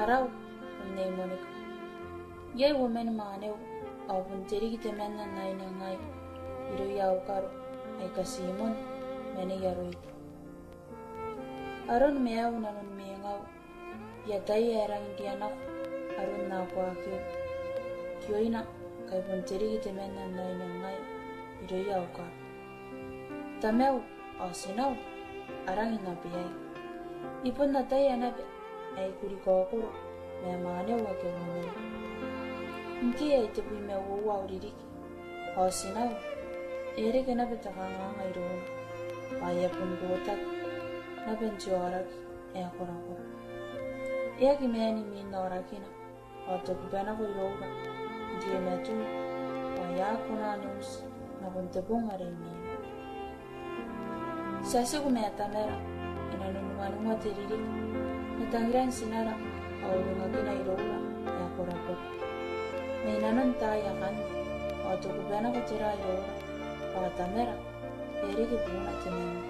Araw, unay Monica. Yay women manew, abun terigi temen na nai na ngai. Iru yau karo, ay kasimon, meni yaroi. Aron meaw nanon mengaw, yatay erang indianak, aron na kwa kyo. Kyo ina, kay bun terigi temen na nai na ngai. Iru yau karo. Tamew, asinaw, arang inabiyay. Ipon na tayo anabe, ay kuri kokoro, may manew wake women. Inki ay tabi me wuwa uririki. Asinaw, ere ke nabe takanga ngairon. Paya pun gotak, naben jorak, e akora. Ea ki meni min norakina, oto kubena ko iroga. Ndiye metu, paya kuna news, nabun tebong aremi. Sase kumeta mera, inanununganunga teririk, natangiran sinara, aulunga kina iroga, e akora. May nanon tayo kan, oto kubena ko tira iroga, pakatamera, eri kipuna tinan.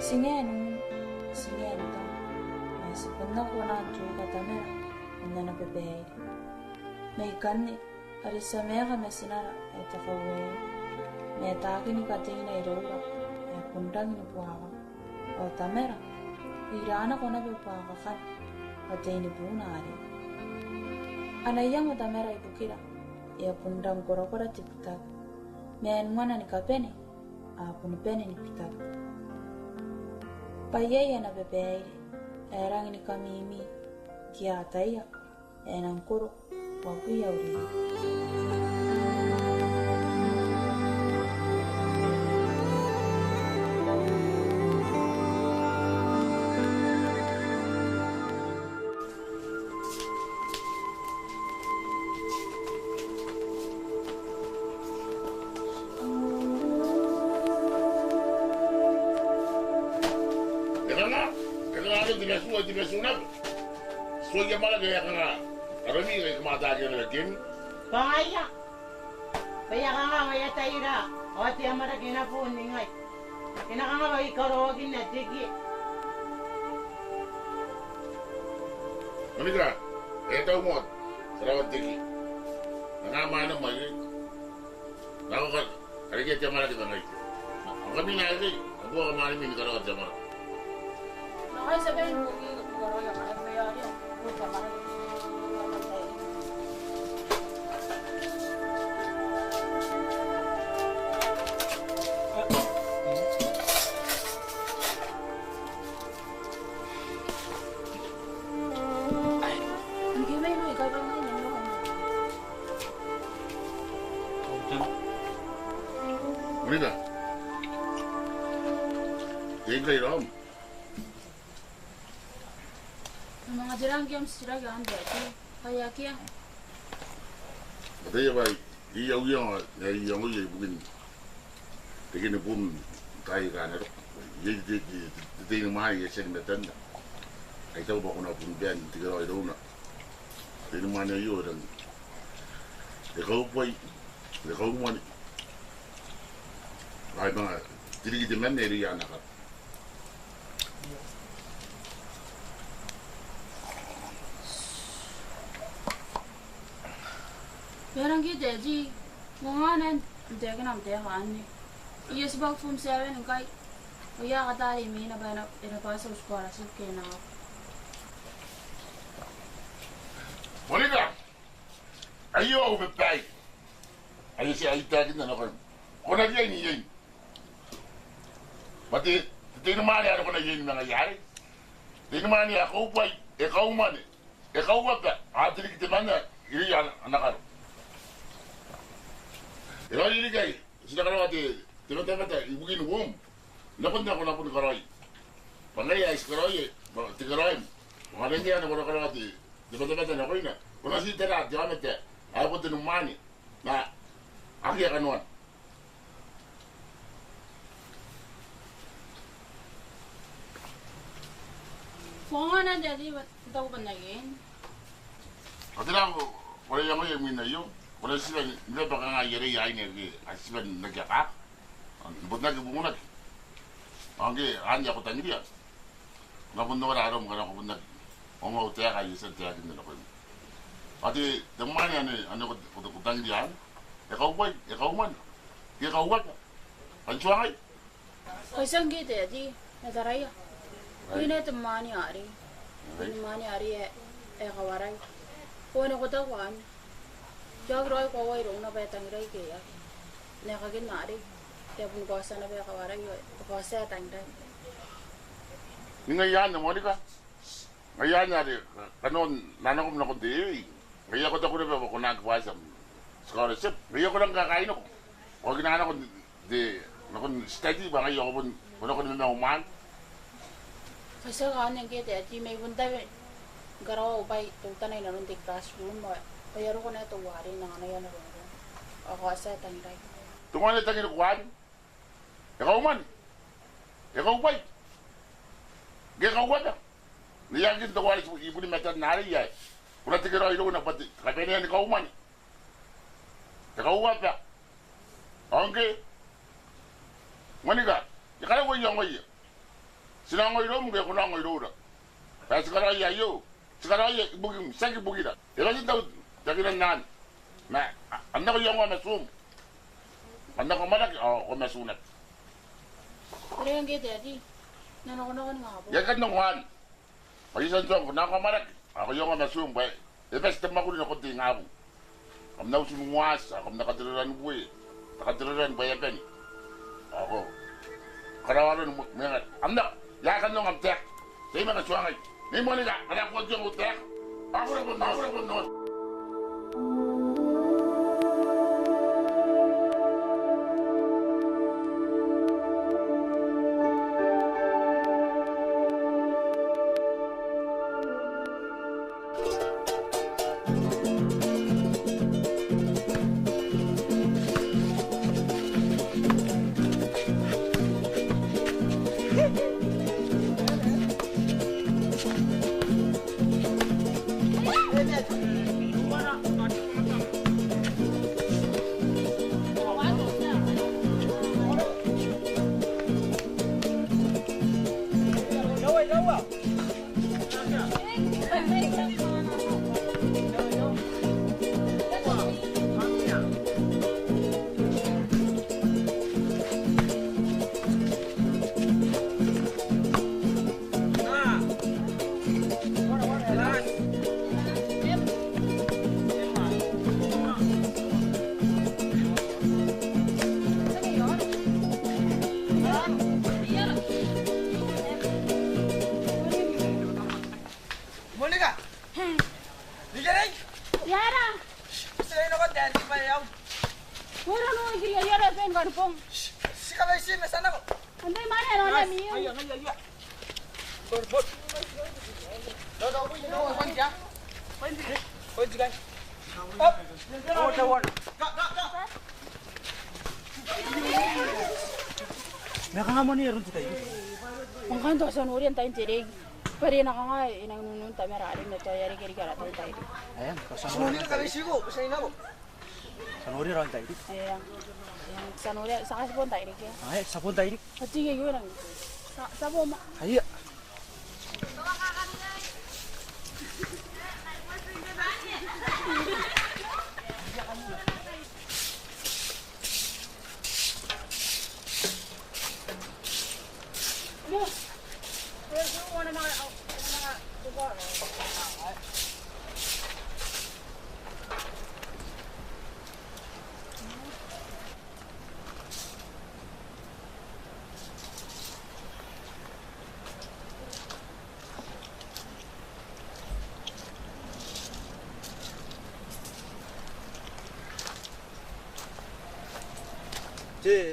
Singen tang, may sipuna ko na anju katamera, ina na bebey. May kanni, arisamera may sinara, ay takawe. May atake ni kating na iroga, ay kundang ni buhawa. O tamera, irana ko na bepakakan, katay ni bunari. Anayang utamera ibukira, iya pundang kora-kora tipitak. Men mwana ni kapene, apun pene ni pitak. Payaya na bebeire, erang ni kamimi, kia ataya, enang kuro, waku yauri. Dimesunap. So ya malah gaya kana. Arami gaya mata aja na game. Kaya. Kaya nga maya tayra. O ti amara kina po ningay. Kina nga ba ikarogin na tigi. Monica, ito mo. Sarawat tigi. Nangama na mali. Nako ka. Arigya ti amara kita ngay. Ang kami na ay. Ako ka mali min karawat ti amara. Nakay sabihin mo, garo yung kaya mo yari. Buka ka rin. Ang gimay mo, ikaw ba ngayon? Ano ka mo? Monica. Yan kayo ram. Mga dirang games sila ganda. Kaya kaya. Mataya ba, iyaw-iyaw ko yung bugin. Tingin na pum tayo ka na rin. Tingin na mahal yung siyang natanda. Ay tayo ba ko na pumbiyan, tingin na ito na. Tingin na mahal na yun. Ikaw po ay, ikaw mo ni. Ay mga, tinigit naman na rin anak. Pero ang gide, mga nan, hindi ka naman tayo kaani. Iyos ba kung sabi ng kay, kaya ka tayo, may inapasa ko para sa kaya na ako. Monica! Ayaw ako mapay! Ayaw siya itagin na naman. Kung nagyay niya yun. Pati, tinumani ano ko na yun nangyayari. Tinumani ako pa, ikaw man. Ikaw ba? Atilig kita man na, iriyan anak ano. Ikaw iligay, sila ka naman tinatangata, ibugin wom. Napon na ako napon karoy. Panay ayos karoy, tigaroy. Mga rin yan, ako na karoy, tinatangata na ko yun na. Kung nasita na, di kami te, ayaw ko tinumani, na, aki ka naman. Kung nga na, daddy, ba't ito ko ba naging? Pati lang ako, wala yung mga yung minayo. Wala sila, nila baka nga yari yain nila, at sila nagyakak. But nagbumunag. Ang hanya ko tangiya. Napunta wala araw mga nakupunag. Ongo te ka yisa te ka ndina ko. Ati te mani ane ko tangi dia. E ka ubai, e ka uman. Ke ka uwa. An chuangai. Kaisang gitu ya di netaraya. Ini temani hari. Ini mani hari kawarai. Ko ne ko tawan. Jag roi ko wai rong na ba tang rai ke ya. Ne ka gin nari. Te pun ko sa na ba kawarai ko sa tang rai. Ninga yan na Monica. Ngayon na rin, kanon, nanakom na ko di. Ngayon ko na ba ko nagpasa scholarship. Ngayon ko lang kakain ako. O ginana ko di, nakon study ba ngayon ko pun ako naman uman. Kasi ka nang gitu ya di may punta garaw ubay tutanay na nung di classroom ba. Payaro ko na ito wari na ano yan na rin. Ako sa tang rai. Tungan na tangin ko wan. Ikaw man. Ikaw bay. Ikaw wala. Niyagin to wala ibu ni mata nari ya. Kuna tikira ilo na pati. Kapene ni ikaw man. Ikaw wala. Angge. Manika. Ikala ko yung ngoy. Sinangoy ro mo ko nangoy ro ra. Kaya sikara ya yo. Sikara ya bugim sagi bugira. Ila din daw dagilan nan. Na anda ko yung masum. Anda ko malaki ko masunat. Pero yung gitu ya di. Nanoko-noko nga po. Ya kan nungwan. Pag-isan ko na ako malaki. Ako yung masum ba. Ibes tema ko rin ako di nga po. Kam na usimuwas, kam nakatiraran buwi. Nakatiraran ba yakan. Ako. Karawaran mo mga. Amna, ya kan nung amtek. Sa mga suwangay. Ni mo nila, anak ko yung utek. Ako na po noon. Monica! Diyan Yara! sa'yo na ko, daddy pa yaw. Mura no ikili yara pen garpong. Sika ba isi, masana ko. Anday mane no na miyo. Ayo. Borbot. Daw, wan dia. Wan dia. Up. Oh, tawan. Ga. Nakanga mo ni ron tayo. Mangkanto sa nuri ang tayong tirig. Pari na ka nga inang nunun tamera rin na to yari kiri kara tayo tayo. Ayan, sanuri ka rin sigo, sa ina ko. Sanuri ron tayo. Ayan. Sa nuri sa kasi pon tayo rin. Ay, sapon tayo. At sige yun lang. Sa po ma. Ay.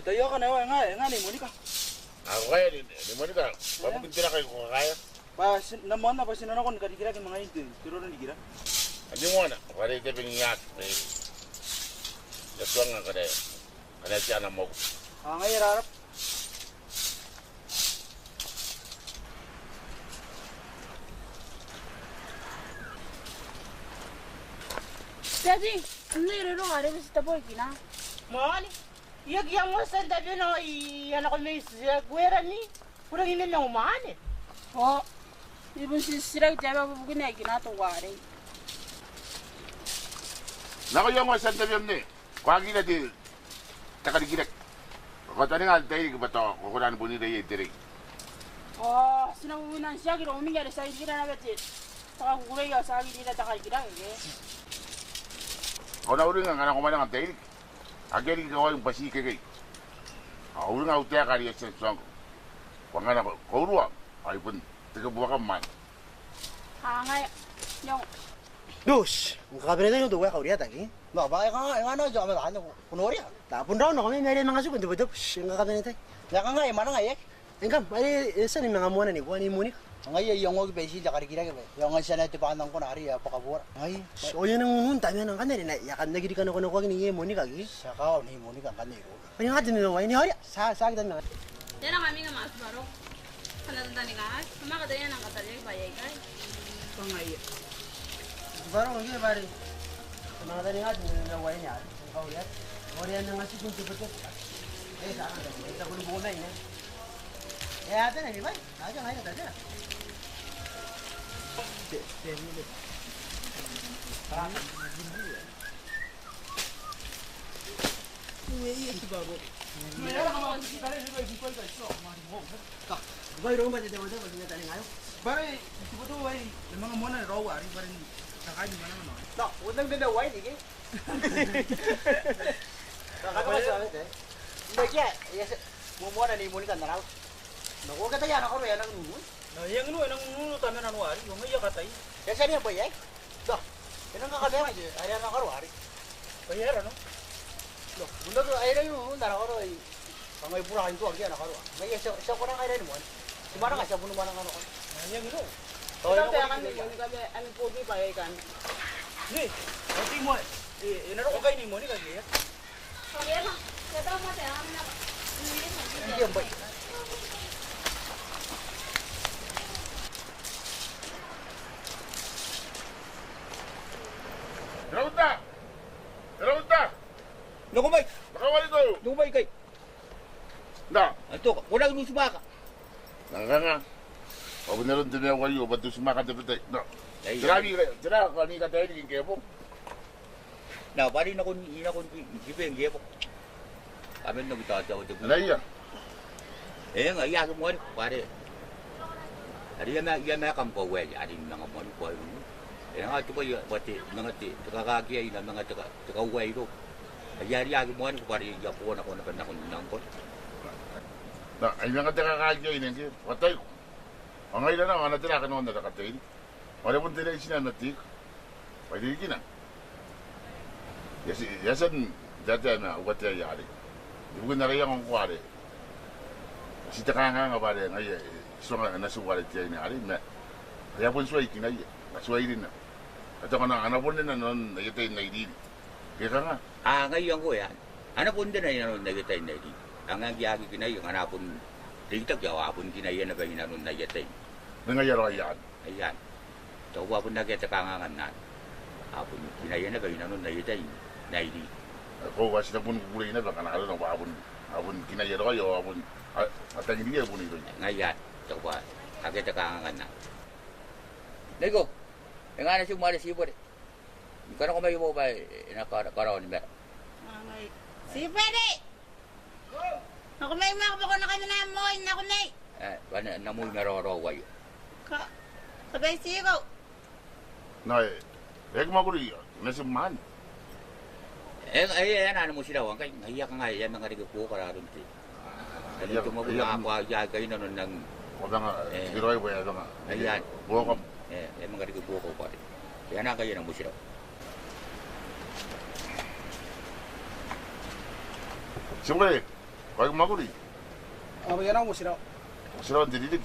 Tayo ka na nga ni Monica. Ako kaya ni Monica. Papagintira kayo kung kaya. Naman na pa sinana ko nakikira kay mga hindi. Tiro na dikira. Hindi mo na. Para ito pingingat. Yatuan nga kada. Kada siya na mo. Nga irarap. Daddy, ano yung rero kare sa taboy kina? Mani, yang mo sa tabi no, ano ko may guwera ni. Kurang ina na umani. Oh, Ibon sisirag jaba bubukin na ginatawari. Nako yung mga santa biyam ni. Kwagi na di. Takaliginak. Kung tani nga tayo ba to? Kukunan po nila yung diri. Oh, sinabubunan siya kira umiga sa gira na beti. Saka kukulay ka sa akin nila takaligira eh. Kung naurin nga nga kumalang ang tayo. Agyan ko yung basika kay. Uring nga utaya kari sa song. Kung nga na kauruwa. Ay pun tagabuwa ka man. Hangay yung Dus, ang kakabinay tayo doon, kaya tagi. Baka baka nga, ano, diyan kami ano, kunori ah. Tapon daw, no, kami meron mga suko, diba, ang kakabinay tayo. Kaya nga, mana nga, Engkam, ay, saan yung mga muna ni, kuha ni Monica. Ngay yung og besi da karikira ke. Yung nga sana ti panang ko nari ya pakabura. Ay, so yan ang nun, tayo ng kanari, na yakan na gidi ka na ko ni Monica, gi. Saka ni Monica kaniro. Ay, nga din nila, ay, ni Harya, sa kita na. Yan ang aming mas barok. Kanatanda ni ka, kumakadaya ng katalig, bayay ka. pangay. Barang lagi, bari. Mga tani nga, din nila way niya, ang kauyat. Oriyan na nga si kung tiputot. Eh, saan ka, ito ko lubo na yun, eh. Eh, ate na, di ba? Aja, ngayon, ate na. Boy, rumah jadi macam apa? Kita tanya ngayo. Bare, ibu ay mga mona raw ari bare nakain mo naman no. Tak, unang din daw ay dige. Kakak sa atin. Hindi kaya, yes, mumuna ni Monica na raw. Naku, kata yan ako yan ang nuno. Na yang no nang nuno tama na no ari, yung iya katay. Kasi niya ba yan? Dah, yan ang kakabiyang ay, ay ang karuari. Bayara no. Loh, bunda ko ay rin yung nara ko ay pangay burahin ko agyan nakaruwa. May siya ko nang ay rin mo. Simana nga siya puno man ang ano. Yang no. Ito kaya kami, kami ang pugi pa kan. Ni, ati mo. Inaro ko kay ni mo ni kay. Okay lang. Kaya mo tayo kami na. Hindi yung bay. Rauta! Rauta! Naku bay, Nakawali ko! naku bay kay. Na! Ato, wala ni sumaka. Nga. O beneran din ako kayo, ba't yung sumakat na patay? No. Ay, Tira, kani ka tayo, naging kaya po. Na bari na kun ina kun gibeng gepo. Amen no bitaw daw de. Alay ya. Eh nga ya ko mo pare. Ari ya kam ko we ari mga mo ko. Eh nga to ya bati mga ti kakaki ay na mga taka we ro. Ayari ya ko mo ko pare ya po na ko na ko nang ko. Na, ay mga takakagyo yun, hindi. Patay ko. Ang ngayon na, ano tira ka noon na nakatay. Wala pong tira yung sinanatik. Pwede yung kina. Yasan, dati na, ugat niya yari. Di ko na rin akong kuwari. Si takanga nga pare, ngayon, so nga, nasuwalit niya yung yari. Kaya pong suway, kinay, nasuway din na. At ako na, anapon din na noon, nagitay na idin. Kaya ka nga. Ah ngayon ko yan. Ano po din na yan nagitay na di. Ang gyagi kinay ang anapon dito gawapon kinay na ba inanon na yatay. Nangayaro yan. Ayan. So wapon na kita kangangan na. Apon kinay na ba inanon na yatay. Naidi. Ako kasi na pun kulay na baka nakalo na abon kinayaro kayo abon at ang hindi po nito. Ngayon. So wa kita kangangan na. Nego. Ang ana si Mari Sibor. Kano ko may mo ba nakaraon ni Mer? Pangay. Si Pwede! Ako may makapag ko na kami na mo, ako na Wala namoy naroroway. ka. Sabay sigaw. Na eh maguri nasiman. Ay ano mo sila wang kay ngayak nga yan nga rig ko kararon ti. Ano mo ba ako agay na nun ng Wala nga siguro ay wala nga. Ayan. Buko. Mga rig ko pa rin. Kaya na kayo ng mo sila. Siyempre, kaya maguri. Yan ang mo sila. Sira dididig.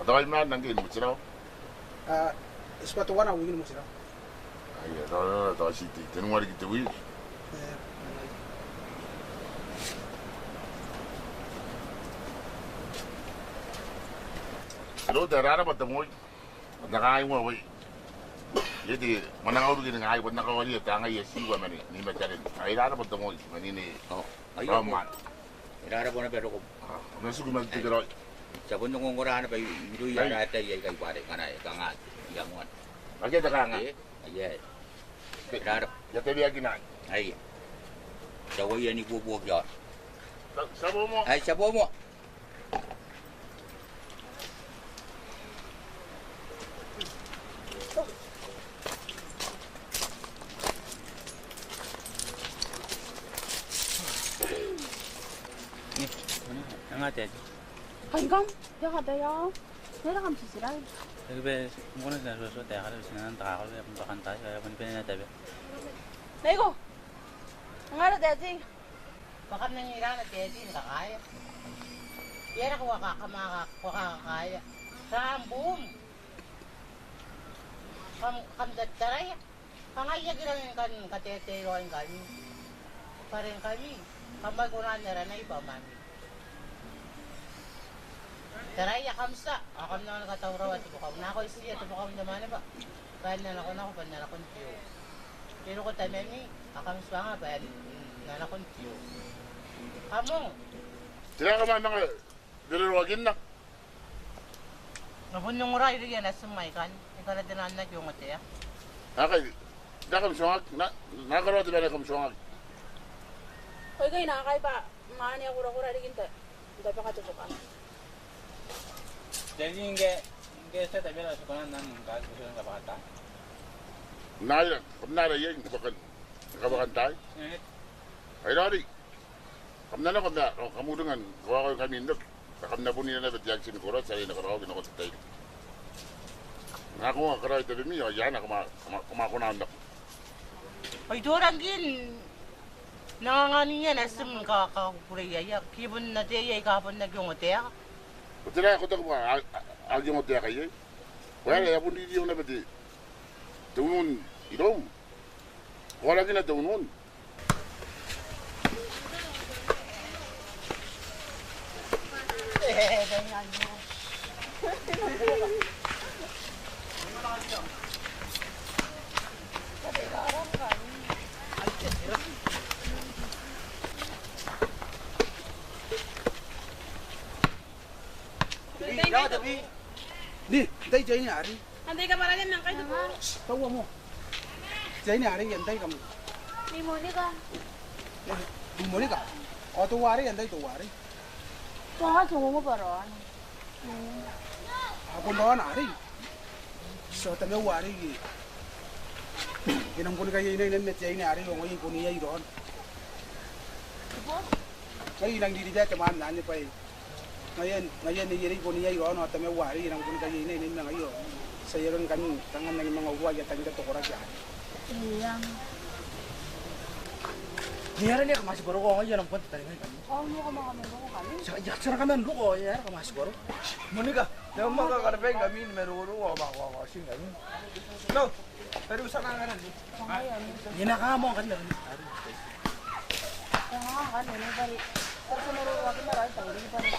Atawal man nangin mo sira. Espatuan ang wingin mo sila. Ay, ito si Tito. Tanong wali kita wili. Hello, darara ba tamoy? Nakain mo, way. Jadi, manangaw rin nga ay, wad nakawali at ang ay siwa man ni Matarin. Ay, rara ba tamoy? Manini, Oh, Raman. Inara po na pero ko. Nasugo magtigaro. Sabon nung ngorana pa iru ya rata ya kai pare kana kanga yang mon. Lagi ada kanga. Iya. Rarap. Ya tadi lagi nak. Ai. Jawa ya ni bubuh ya. Sabo mo. Ai sabo mo. Ni, mana? Yang ada aja. Hanggang, yakadayo. Nerakam sisiray. Ebe, muna na so tayo kasi sinan takal ya punta kaya pun na tabi. Nego. Ang ara dati. Baka nangyira na tedi na kaya. Yera ko wakakakaya. Sambum. Kam dataray. Pangaya gilang kan katete roin kami. Pareng kami. Kamay ko na nara na iba mami. Taray kamsa. Akam na nakatawraw at bukaw. Na ako isiya at bukaw naman ba. Kaya na ako panala ko tiyo. Pero ko tayo ni akam suanga ba na ko tiyo. Kamu. Sila ka man nga dalaruagin na. Nabunyong ura iri yan asumay kan. Ikaw na dinanak yung ate ya. Okay. Nakam suangag. Nakaraw diba nakam suangag. Hoy kay nakakay pa. Maani ako kura diginte. Hindi pa katutukan. Jadi inge sa tabi na sa kanan ng kaso ng kabata. Nara yan. Kabakan tayo. Ay nari. Kamna kamu dengan kawa ko kami ndok. Kamna po nila na batyag sinukura sa rin nakaraw ginako sa tayo. Nga nga karay tabi mi yan kumakunahan na. Ay dorang gin. Nangangani yan asum kakakuraya. Kibon na teya ikapon na yung ate ya. Betul aku tak apa, aku mau tiak aja. Wala ya pun dia na beti. Tunun idom. Wala kina tunun. Ya, tapi ni, dai jai ni ari. Andai ka para din nang kayo po. Tawa mo. Jai ni ari yan dai kam. Ni Monica. Mo ni ka. O to wari yan dai to wari. Mga tungo mo pa ron. Ako na ari. So tame wari gi. Ginam kun ka yai ni net jai ni ari yo ngi kun yai ron. Kai nang di dia teman nan ni pai. Ngayon ni yeri ko niya iron at may wari nang kun kay ni mga iyo. Sa yaron kan tangan ng mga uwa ya tanda to kora ya. Iyang. Niya rin ka mas baro ko ngayon ang punta tayo ngayon. Oh, mo ka mga mero ko kami. Sa yaksara kami ang luko ya ka mas baro. Monica, daw makakarating kami ni meruro wa ba sing kami. No. Pero sa nga nan. Ni nakamo kan na. Kaya kan ni bali. Pero mero ko kami maray tayo di pa rin.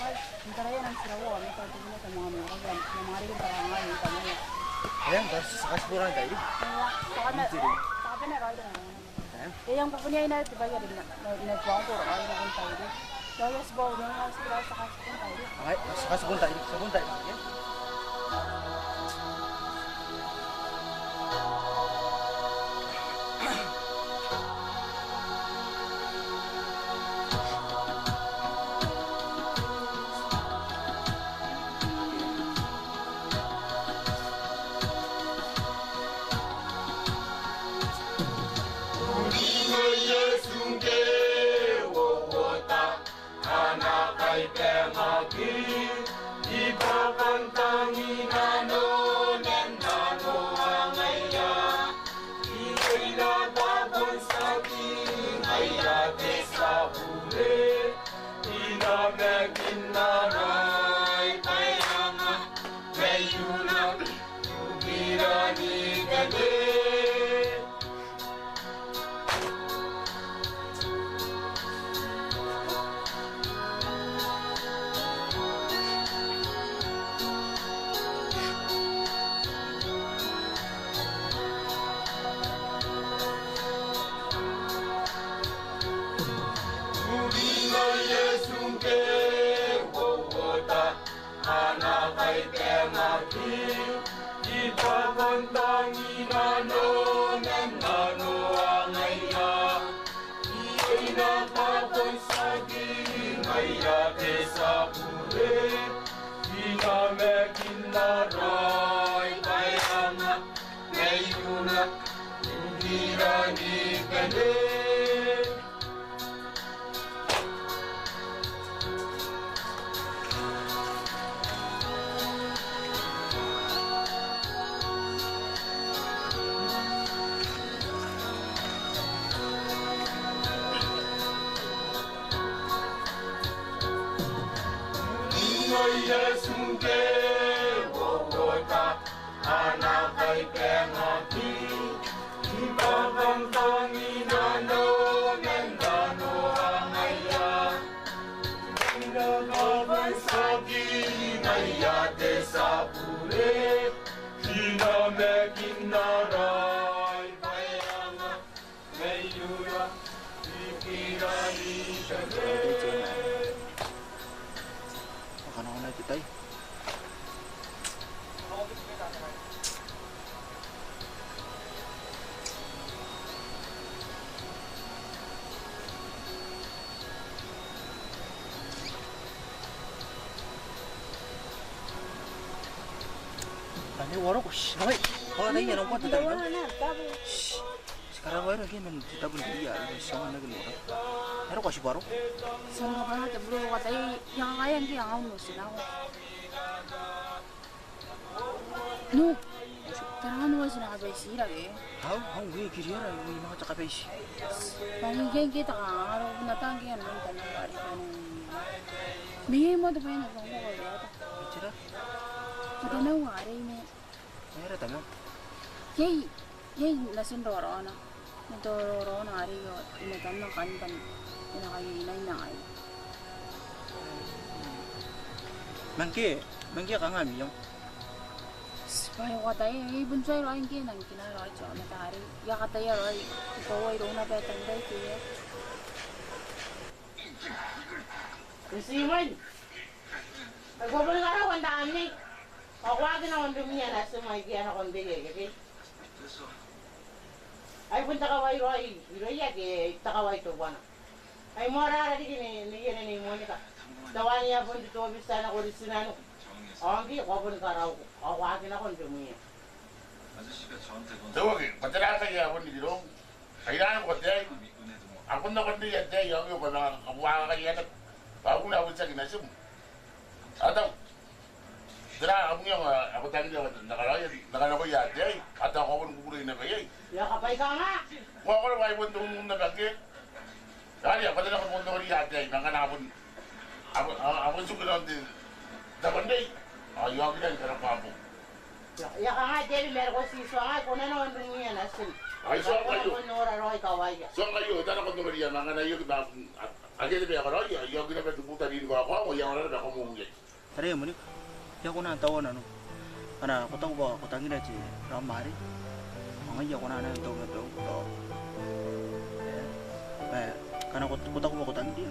Intara yan ang sirawo kami sa tingin sa mga mero ko. Yung mga rin parangan ni kami. Ayan, sa kasburan tayo. Sa kami na rin. Yang pupunya ina tiba ya na buang ko ay na kun tayo. Dahil sa bawo ng sila sa kasbon tayo. Ay, sa kasburan tayo. Sa kasburan tayo. 우리가 예수께 Makan ako na ito tayo. Tanya warung kok, sampai kalau tanya orang kuat tadi kan. Sekarang baru lagi men kita pun dia ini sama lagi orang. Harus kasih baru. Sana ka na bro katay yang kaya hindi ang ako sila ko. No. Tara no sila ka sila eh. Hau gue kiri ara ini maka cakap isi. Pangigay kita ka araw natangi ano ng tanong bari ka nung. Bigay mo to pa yun ako ko yata. Bicara. Kita na wari ni. Mayroon tayo. Yay nasin doro na. Nagdoro na ari yo inatan ng kanban. Pinakainay na ay. Mangke ka nga miyong. Payo katay ibon sa iro ang kinang kinaro at na tari. Ya katay ay ipaway ro na betang day kiya. Simon. Nagbobola ka raw ang dami. Pagwagin ako ng dumiya na sumagiyan ako ng bigay. Ay punta ka way roy. Roy yaki takaway to bana. Ay mora di kini ni Monica. Dawan niya pun dito bisa na ko sinano. Ang ko pun ka raw. Pagwagin ako ng dumiya. 저기 버텨라서야 본 일이로 이라는 것들 아군나 건데 야대 여기 보면 와가 얘는 바구나 울짝이 나심 아다 드라 아무냥 아고 당겨 나가라고 야대 아다 거본 구부러 있는 거야 Ya kapay ka nga. 와 그걸 와이 본 돈 나 밖에 아니야 버텨라 본 돈이 야대 나가 나본 아본 숙이런데 나 건데 아 여기는 그런 바보 Ya ka nga deli meron ko si Suanga ko na naman dumiya na sin. Ay Suanga yo. Ako nora roy kaway. Suanga yo dana ko tumari ya mga na yo na agad ba ako yo yo gina ba dubuta din ko ako ya wala na ko mo ngi. Tara mo ni. Ya ko na tawo na no. Ana ko tawo ba ko tangin aja ramari. Ang iya ko na na to to. Karena ko tawo ba ko tangin dia.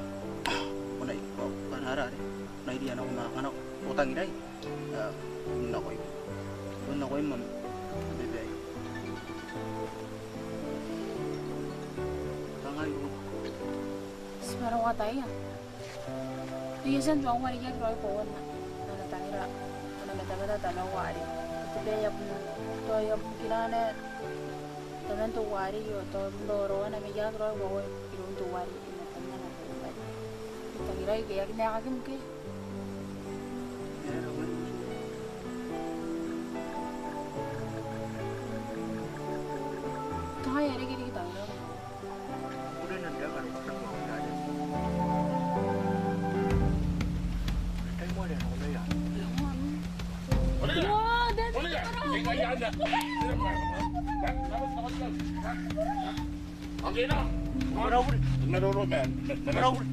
Ko na ko kanara ri. Na dia na ko na kana ko tangin dai. Na ko Doon ako yung bebe. Tangay ko. Sekarang katay ya. Iyasan mo wari yan roy ko na. Nanatangira. Nanatangira tanaw wari. Ito ya to ya kinana. Tanan to wari yo to loro na miya roy ko irun to wari inatanya na ko wari. Tangira kaya kinakagim ke. Kaya rin gini kita lang. Udah nanti akan pasang mau aja. Tayo mo rin ako na yan. Wow, that's Olga, kaya anda. Okay na. Marawul. Naroro man. Marawul.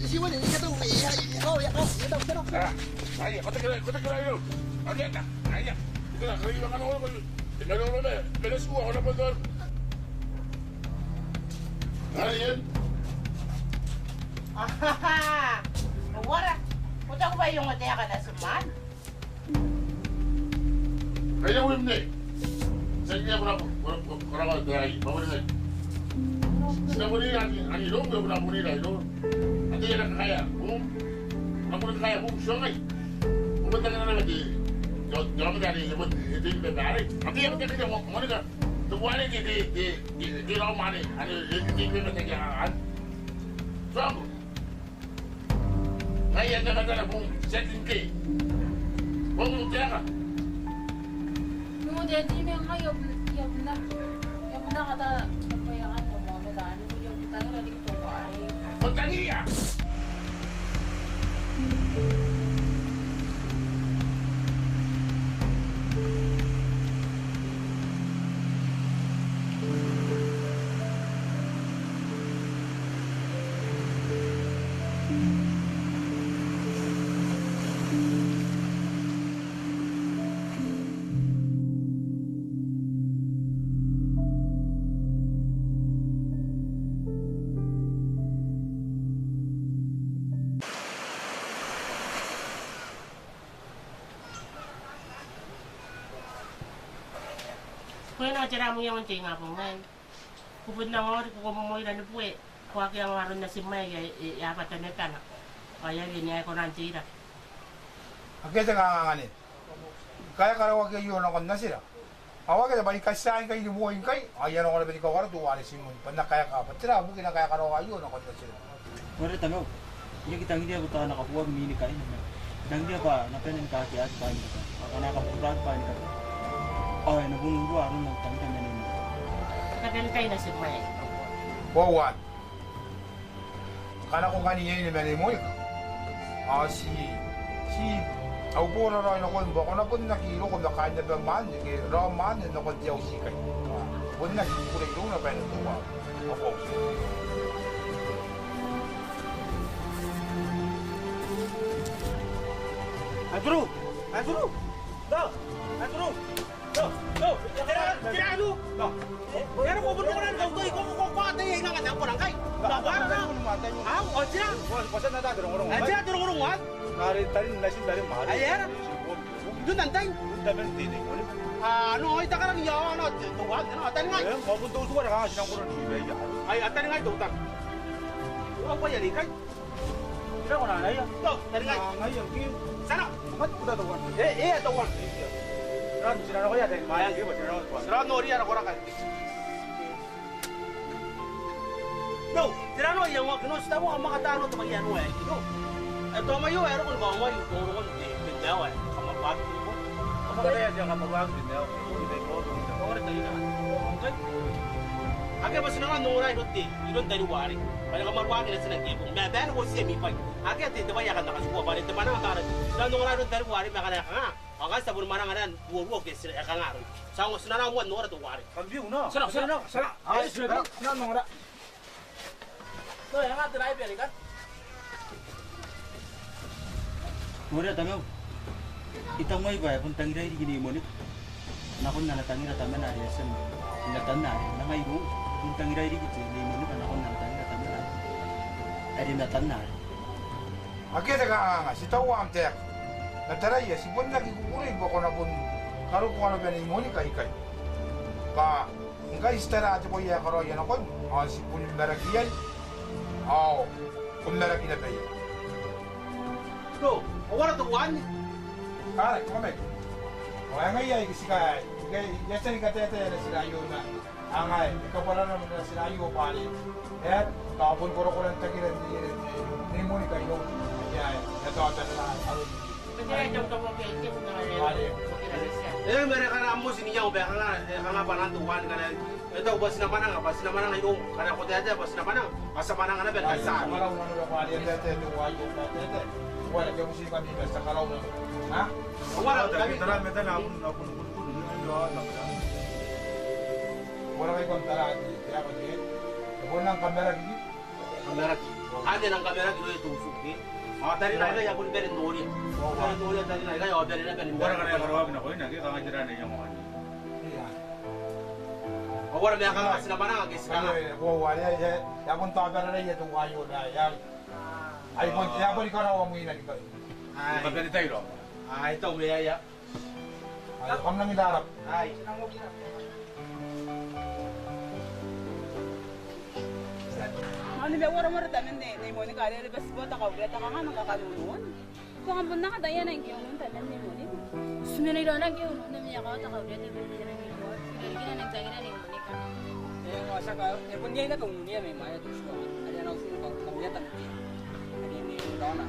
Simon ini kata ikaw. Ay, kota kira yun. Okay na. Ay, ito na. Kaya yung ano ko. Naroro man. Belas ko ako na pa doon. Ano yan? Ahaha. Wala. Punta ko ba yung mataya ka na suman? Kaya wim ne. Saya berapa dari bawa ni. Sudah beri ani dong, berapa beri dah itu. Nanti ada kaya, berapa kaya sungai. Betul kan nanti. Jangan dari itu benar. Nanti yang kita mau mana kan? Tuan ni di rumah ni, ada di mana jangan. Sanggup. Kaya jangan ada setting ke. Bung jangan. Jadi memang ya benar kata apa yang ada mau medali punya kita lagi itu baik. Bertanya ya. Kaya na tira mo yung tinga po ngayon. Kupod na nga ko mo ilan na po eh. Kuha kaya maroon na si May, yapatan na ka na. Kaya rin ko na tira. Agad nga nga ni. Kaya karawag yung yun ako na sila. Awag na balik kasain kayo limuhin kayo. Ayan ako na ba ikaw karo tuwali si Mun. Pan nakaya ka pa. Tira mo kinakaya karawag yun ako na sila. Wala tangaw. Iya kita hindi ako tayo nakapuwag mini kain. Nang dia pa napenin kaki at pa ni ka. Kana ka puprat pa ni ka. Ay nabunuh dua ano nang tangka na nimo. Kagan kayo na si May. Wawan. Kana kung kaniya ni mani mo ikaw. Si au pura ra na kon ba na pun nakilo kon nakain na ba man ni Roman na kon diaw si kay. Kun na kure ilo na ba na tuwa. Ako. Andrew. Go. Andrew. Go. Tira lu. Go. Kaya ko bunuh kan kau tu ko ate yang nang nang kurang kai. Bawa na. Ah, oja. Basta na ta dorong. Aja turun wan. Kari tari nasin dari mari. Ayera. Dun nantay. Dapat tini ko ni. Ano ay takarang yawa no. Tuwan no. Atan ngai. Mo pun tu suara ka sinang ko ni ba ya. Ay atan ngai tu tak. Apa ya ni kai? Kira ko na ay. To, dari ngai. Ngai yang ki. Sana. Mat udah tuan. Tuwan. Ran sinang ko ya dai. Maya ki ba sinang ko. Serah nori ada kurang kai. No, tirano yang wa kino sta mo makatano to magyan wa kino. Ito mayo ero kon ba mo yung turo kon di dawa kama pag ko. Kamu kaya dia kapag din daw. Hindi ko to. Ore tayo na. Okay. Age bas na nora irotti. Iron dari wari. Pala ka marwa kina sila kibo. Me ben wo se mi pai. Age te te baya kan nakasuwa ba te mana ka na. Na nora iron dari wari me kana ka. Aga sa bun mana ngaran wo ke sila ka ngaro. Sa ngo sina na mo nora to wari. Kambiu no. Sana. Ay, sila. Na nora. No, yang ada rai beri kan. Mura tangaw. Itang may ba kung tangiray di gini mo ni. Nakon na natangira taman na riyasan. Natan na na ngay mo. Kung tangiray di gini mo ni nakon na natangira taman na. Ay natan na. Agad nga si tawa am tek. Nataraya si bun lagi kukunin ba ko na bun. Karo ko ano ba ni mo ni kay. Ka ngai stara ato ko ya karo yan ako. Si bun meragiyan. Kung lalaki na tayo. Go, wala to one. Kare, kumamay. Kaya ngayon, kasi ka, yasan ka tete na sila yun na, angay, ikaw pala naman na sila yun pali. Eh, kapon ko ng tagilan ni Monica yun. Kaya, natawatan na lang. Kaya jom ka mo kaya mo na Pali. Eh, mereka na mo siniya ubi nga panantuan kana. Ito bas na manang yung kana ko tete bas na manang. Asa manang na ben sa. Kalaw na nung pali, tete, tuwayo na tete. Wala ka mo siya kami sa kalaw na. Ha? Wala kami. Meta na ako na wala kayo kong talati. Kaya ko din. Kapon ng kamera gini. Kamera. Ade ng kamera dito itusok ni. Dari na ya pun berin nori. Dari nori dari na ya berin na berin. Wala ka na karawag na ko yun. Kaya na yung mga. Wala na ka sila manang agis ka. Wala ya kung tabara na yan wayo na yan. Ay pon ya pon ikaw na mo ina ito. Ay. Maganda tayo. Ay ito biyaya. Ay kam nang idarap. Ay. Ano ba wala tamen ne mo ni kare bas bo ta kawya ta nga nakakalunon. Kung ang bunda ka daya na yung tamen ni mo ni. Sumira ito na kaya uno na miya ka ta kawya di ba dira ni mo. Sumira gina nagtagina ni mo ni ka. Eh masa ka eh pun niya na kung niya may maya to siya. Ari na usin ko kawya ta ni. Ari ni dona.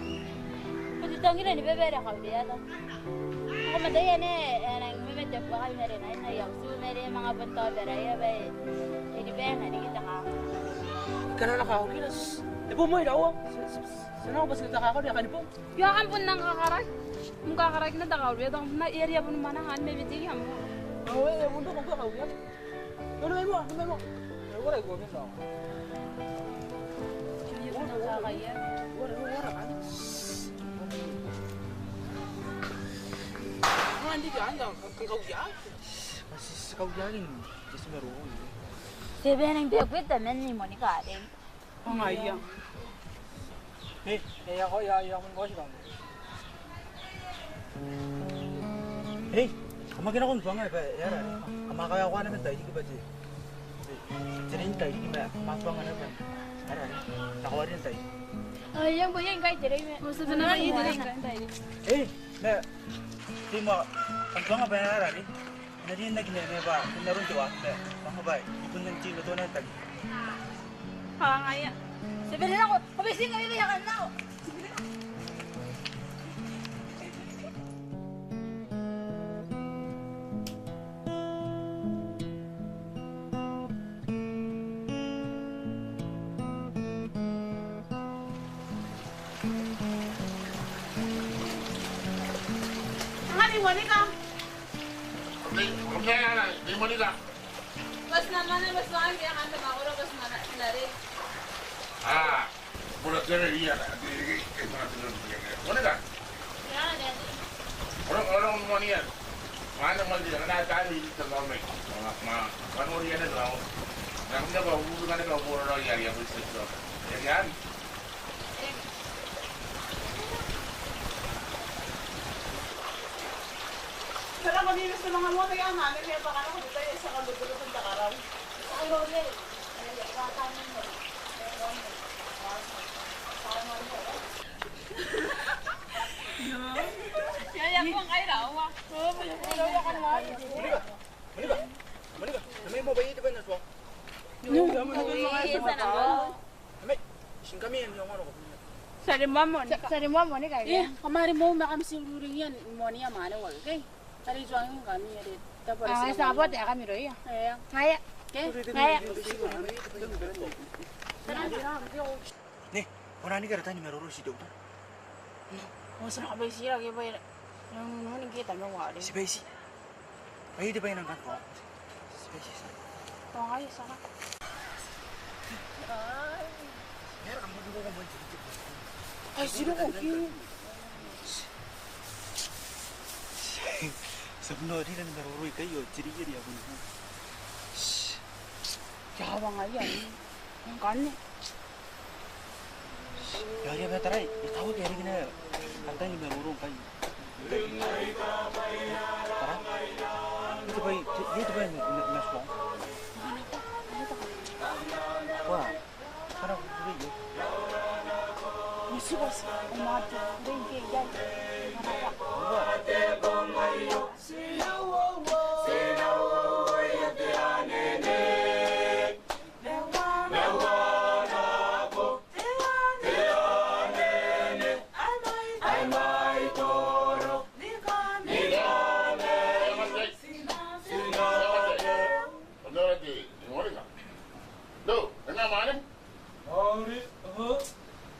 Pati tangina ni bebe ra kawya ta. Ako madaya ne nang mimete pa kay mere na yang su mere mga bunta bera ya ba. Ini ba na ni kita ka. Kana na ka kilas. Eh po mo daw. Sana ko bas kita ka ka ni po. Ya ampun nang kakarak. Mung kakarak na takaw ya dong na area pun mana han me biti ham. Oh eh mundo ko ka kawya. Ano mo? Ano mo? Wala ko ni sa. Yung ko na kaya. Wala kan. Hindi ka anda kang kawya. Kasi kawya rin. Kasi meron. Sebe nang biagwit tamen ni mo ni ka din. Ang ayang. Eh, ako mo ko siya. Hey, kamagin akong buwangay ba? Yara, kamakaya ko naman tayo, di ka ba di? Dirin tayo, di ba? Kamakbuwangan naman. Yara, nakawa rin tayo. Ay, yung buyan kay dire me. Musta na na idin ka tayo. Eh, na, di mo, ang buwanga ba yara rin? Narinig na gineme ba? Kung naroon diwa, mga ba, ibon ng tino doon na tag. Ha ngaya. Sebe na ako, pabising kami na yakan na ako. Monica. Ni Monica. Bas naman na bas lang kaya kanta makuro bas na rin. Ah, mula dari dia lah. Di mana tu Monica. Ya, daddy. Orang Monica. Mana Monica? Nak tadi tengah mai. Mana Monica ni tahu. Nak dia bawa buku kan dia bawa orang yang bersih tu. Ya kan? Pero malinis na mga mo kaya namin kaya baka ako dito sa kalugulot ng takaraw. Sa kalole. Ay, kakanin mo. Yaya ko ang kayo raw. Oo, pala ka na. Malika, namay mo ba ito ba na suwang? Isa na mo. Namay, ising kami yan yung ano ko. Sarimwa mo ni kaya. Kamari mo makamisigluring yan. Mo niya manawal kay. Tari juang yung kami yari. Tapos Sabot ya kami roy. Kaya. Kaya. Kaya. Nih, orang ni kata ni meruru si doktor. O saan ka ba sila kaya ba yung huling kita mo wali? Si Baisi. Ay, di ba yun ang kanto? Si Baisi. O kayo, saka. Meron ang madugo kong bansi. Ay, sino ko kaya? Sebenarnya ni meruru kayo, ciri-ciri ako na. Yawa nga yan. Ang kanya. Yari ba taray? Itawag yari ka na. Kanta ni meruru kayo. Tara. Dito ba yung naswang? Wah. Parang video. Masibas. Umati. Rinke. Yan.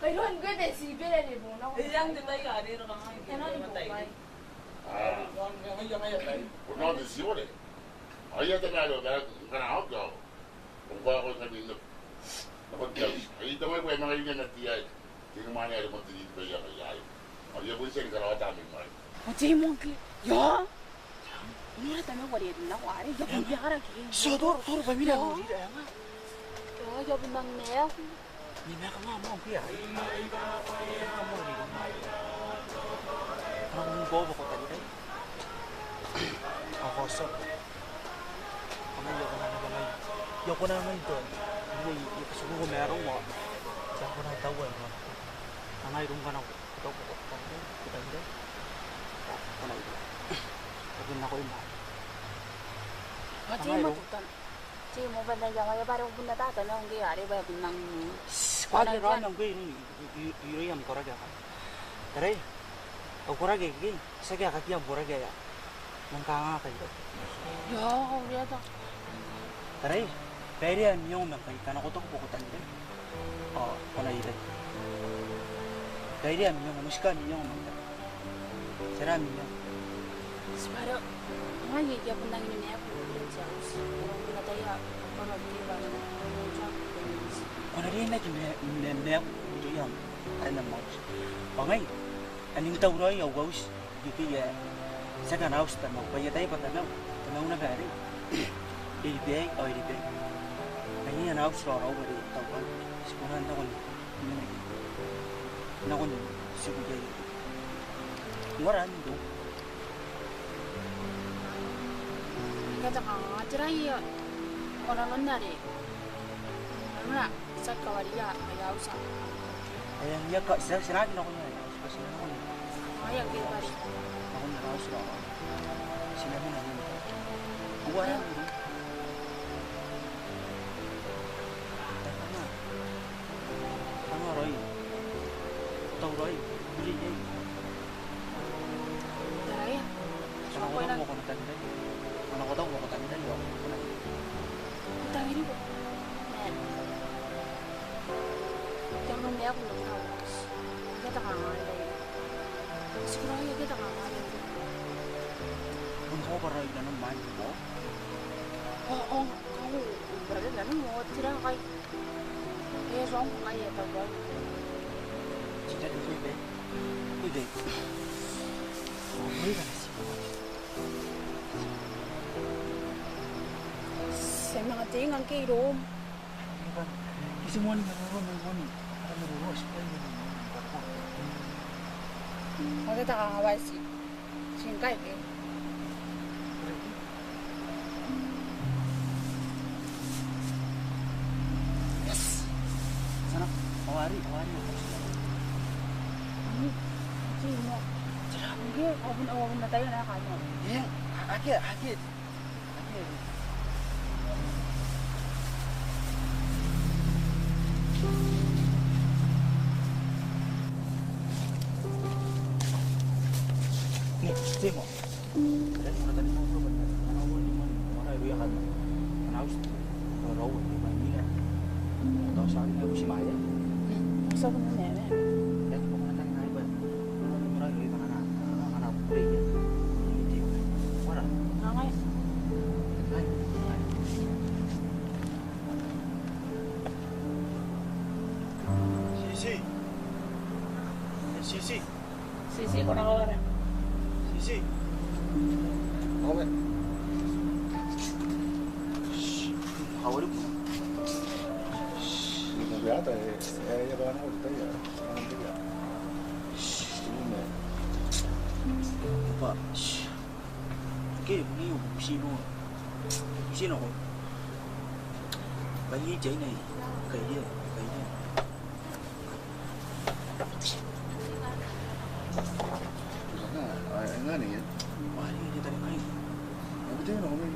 Kailan ko din si Bella ni mo na. Yang di ba yung ari ro ka nga? Ano ni Bobay? Puno de siore. Ayah tu kalau kena auto. Umpa aku sabi nak. Dapat jam. Itu mai buat mangai dia nanti ay. Di mana ada mesti di bayar ayah. Ayah pun sen kalau tak mai. Mati mo ki. Ya. Mura tayo wari na ko ari. Ya pun biara ki. Sodor, pamilya ko dito. Ya, yo binang niya. Ni na ka mo pia. Mo ni ko. Parang bobo ko tadi dai. Ako so. Ano yo ko na naman. Yo ko na naman to. Hindi yo ko sugo meron mo. Sa ko na tawon mo. Anay rum ka na ko. Ito ko. Kita hindi. Ano ito? Pagin na ko imo. Ati mo tutan. Ti mo ba na yang ya baru bunda ta na ngi are ba binang. Kwagi ro nang gi yuri am koraga. Tare. O koraga gi. Sagya ka kiam koraga ya. Nang ka nga kay. Ya, uriya ta. Tare. Perian yung man kay kana ko to ko tan din. Oh, kana ide. Perian yung muskan yung man. Saram yung. Semaro. Ngai ya bunda ini ne aku belum jauh. Orang bunda ta ya kono di ba na. Ona rin na ne ito yung ano mo. Pangay. Aning tawro ay gaus. Yuki ya. Sa kanaus ta mo. Paya tayo patanaw. Tanaw na bari. Ilibay o ilibay. Ay na aus ro ro bari tawon. Sikuran ta kon. Na kon sigugay. Waran do. Kata ka tirai ya. Kono non nari. Mana sa kawariya ay ausa. Ayan ya ka sira na ko niya. Kasi na ko. Ay ang bari. Ako na aus ro. Sinabi na niya. Waran do. Tama Roy. Taw Roy. Bili niya. Tirai. Ano ko na mo ko natanda. Ano ko daw mo ko natanda yo. Utang ini ko. Men. Jangan dia aku nak tahu. Kita tak aman lagi. Sekarang kita tak aman lagi. Kung ko para ina ng man mo. Oh, kau berada dalam mau tidak kay. Kaya song kaya tahu. Cita di sini. Udah. Beri kan sih. Sa mga tingang kairom. Kan. Isi mo ni meron. Para meron sa kanya. Bakit ka ngaway si Singkay ke? Yes. Sana awari. Ano? Sige mo. Sige, awon na tayo na kanya. Eh, akit. Nih, Timo. Dan mana tadi mau benar. Mana mau di mana itu ya kan. Mana harus raw di mana ni kan. Tahu sabi aku si Maya. Masa ko na nene. Ya ko mana tadi ngai ba. Mana mura itu mana pulih ya. Ini mana. Ngay. Hai. Sisi ko na kawara. Sisi. Oke. Hawari ko. Ini berapa ya? Ya bahan aku tadi ya. Nanti ya. Ini. Apa? Cái ni sino ko. Cái gì chạy này, cái gì. Enggak nih ya. Wah, ini tadi main. Yang penting ngomongin.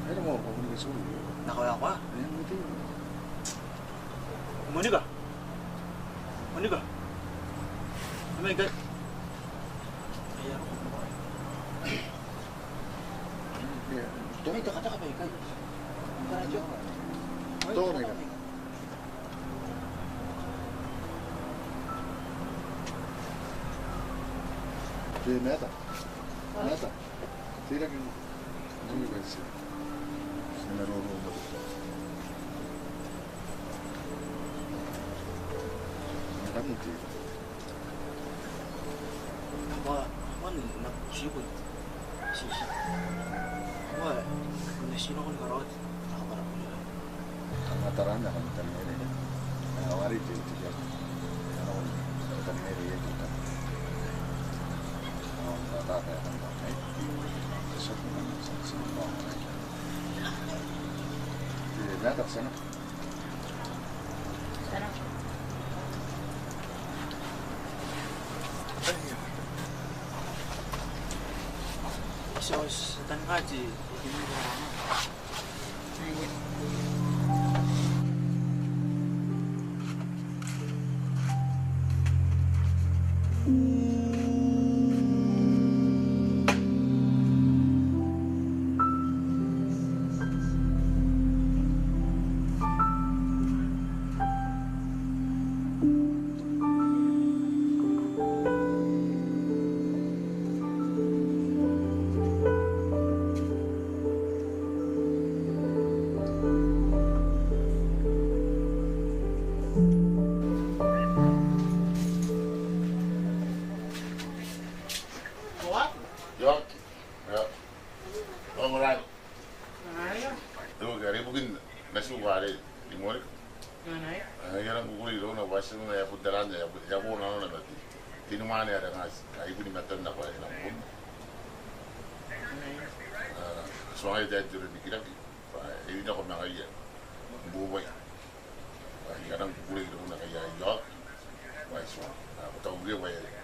Ayo mau ngomongin suruh. Nak kau apa? Yang penting. Mana ka? Mana ka? Ayah. Ya. Tuh itu kata apa ikan? Bukan aja. Tuh nih kan. Meta. Tira que não vai ser. Se não não. Não muito. Apa nak siapa? Sisi. Wah, nak sino ko ngarot. Ako para pula. Mataran na kami tanong nila. kaya kan kami. Sa mga sa mga. Dapat sana. Sana. So, sa tankaji, hindi mo Yok. Ya. Orang Tuh gari mungkin nasi wari di mana? Yang kukuli itu na wasi na ya putaran ya pun na nanti. Tinu mana ada ngas, ibu ni matan nak wari nampun. Soalnya dia jadi dikira, ini nak orang kaya, buat. Yang kukuli itu na kaya yok, wasi. Aku tahu dia wari.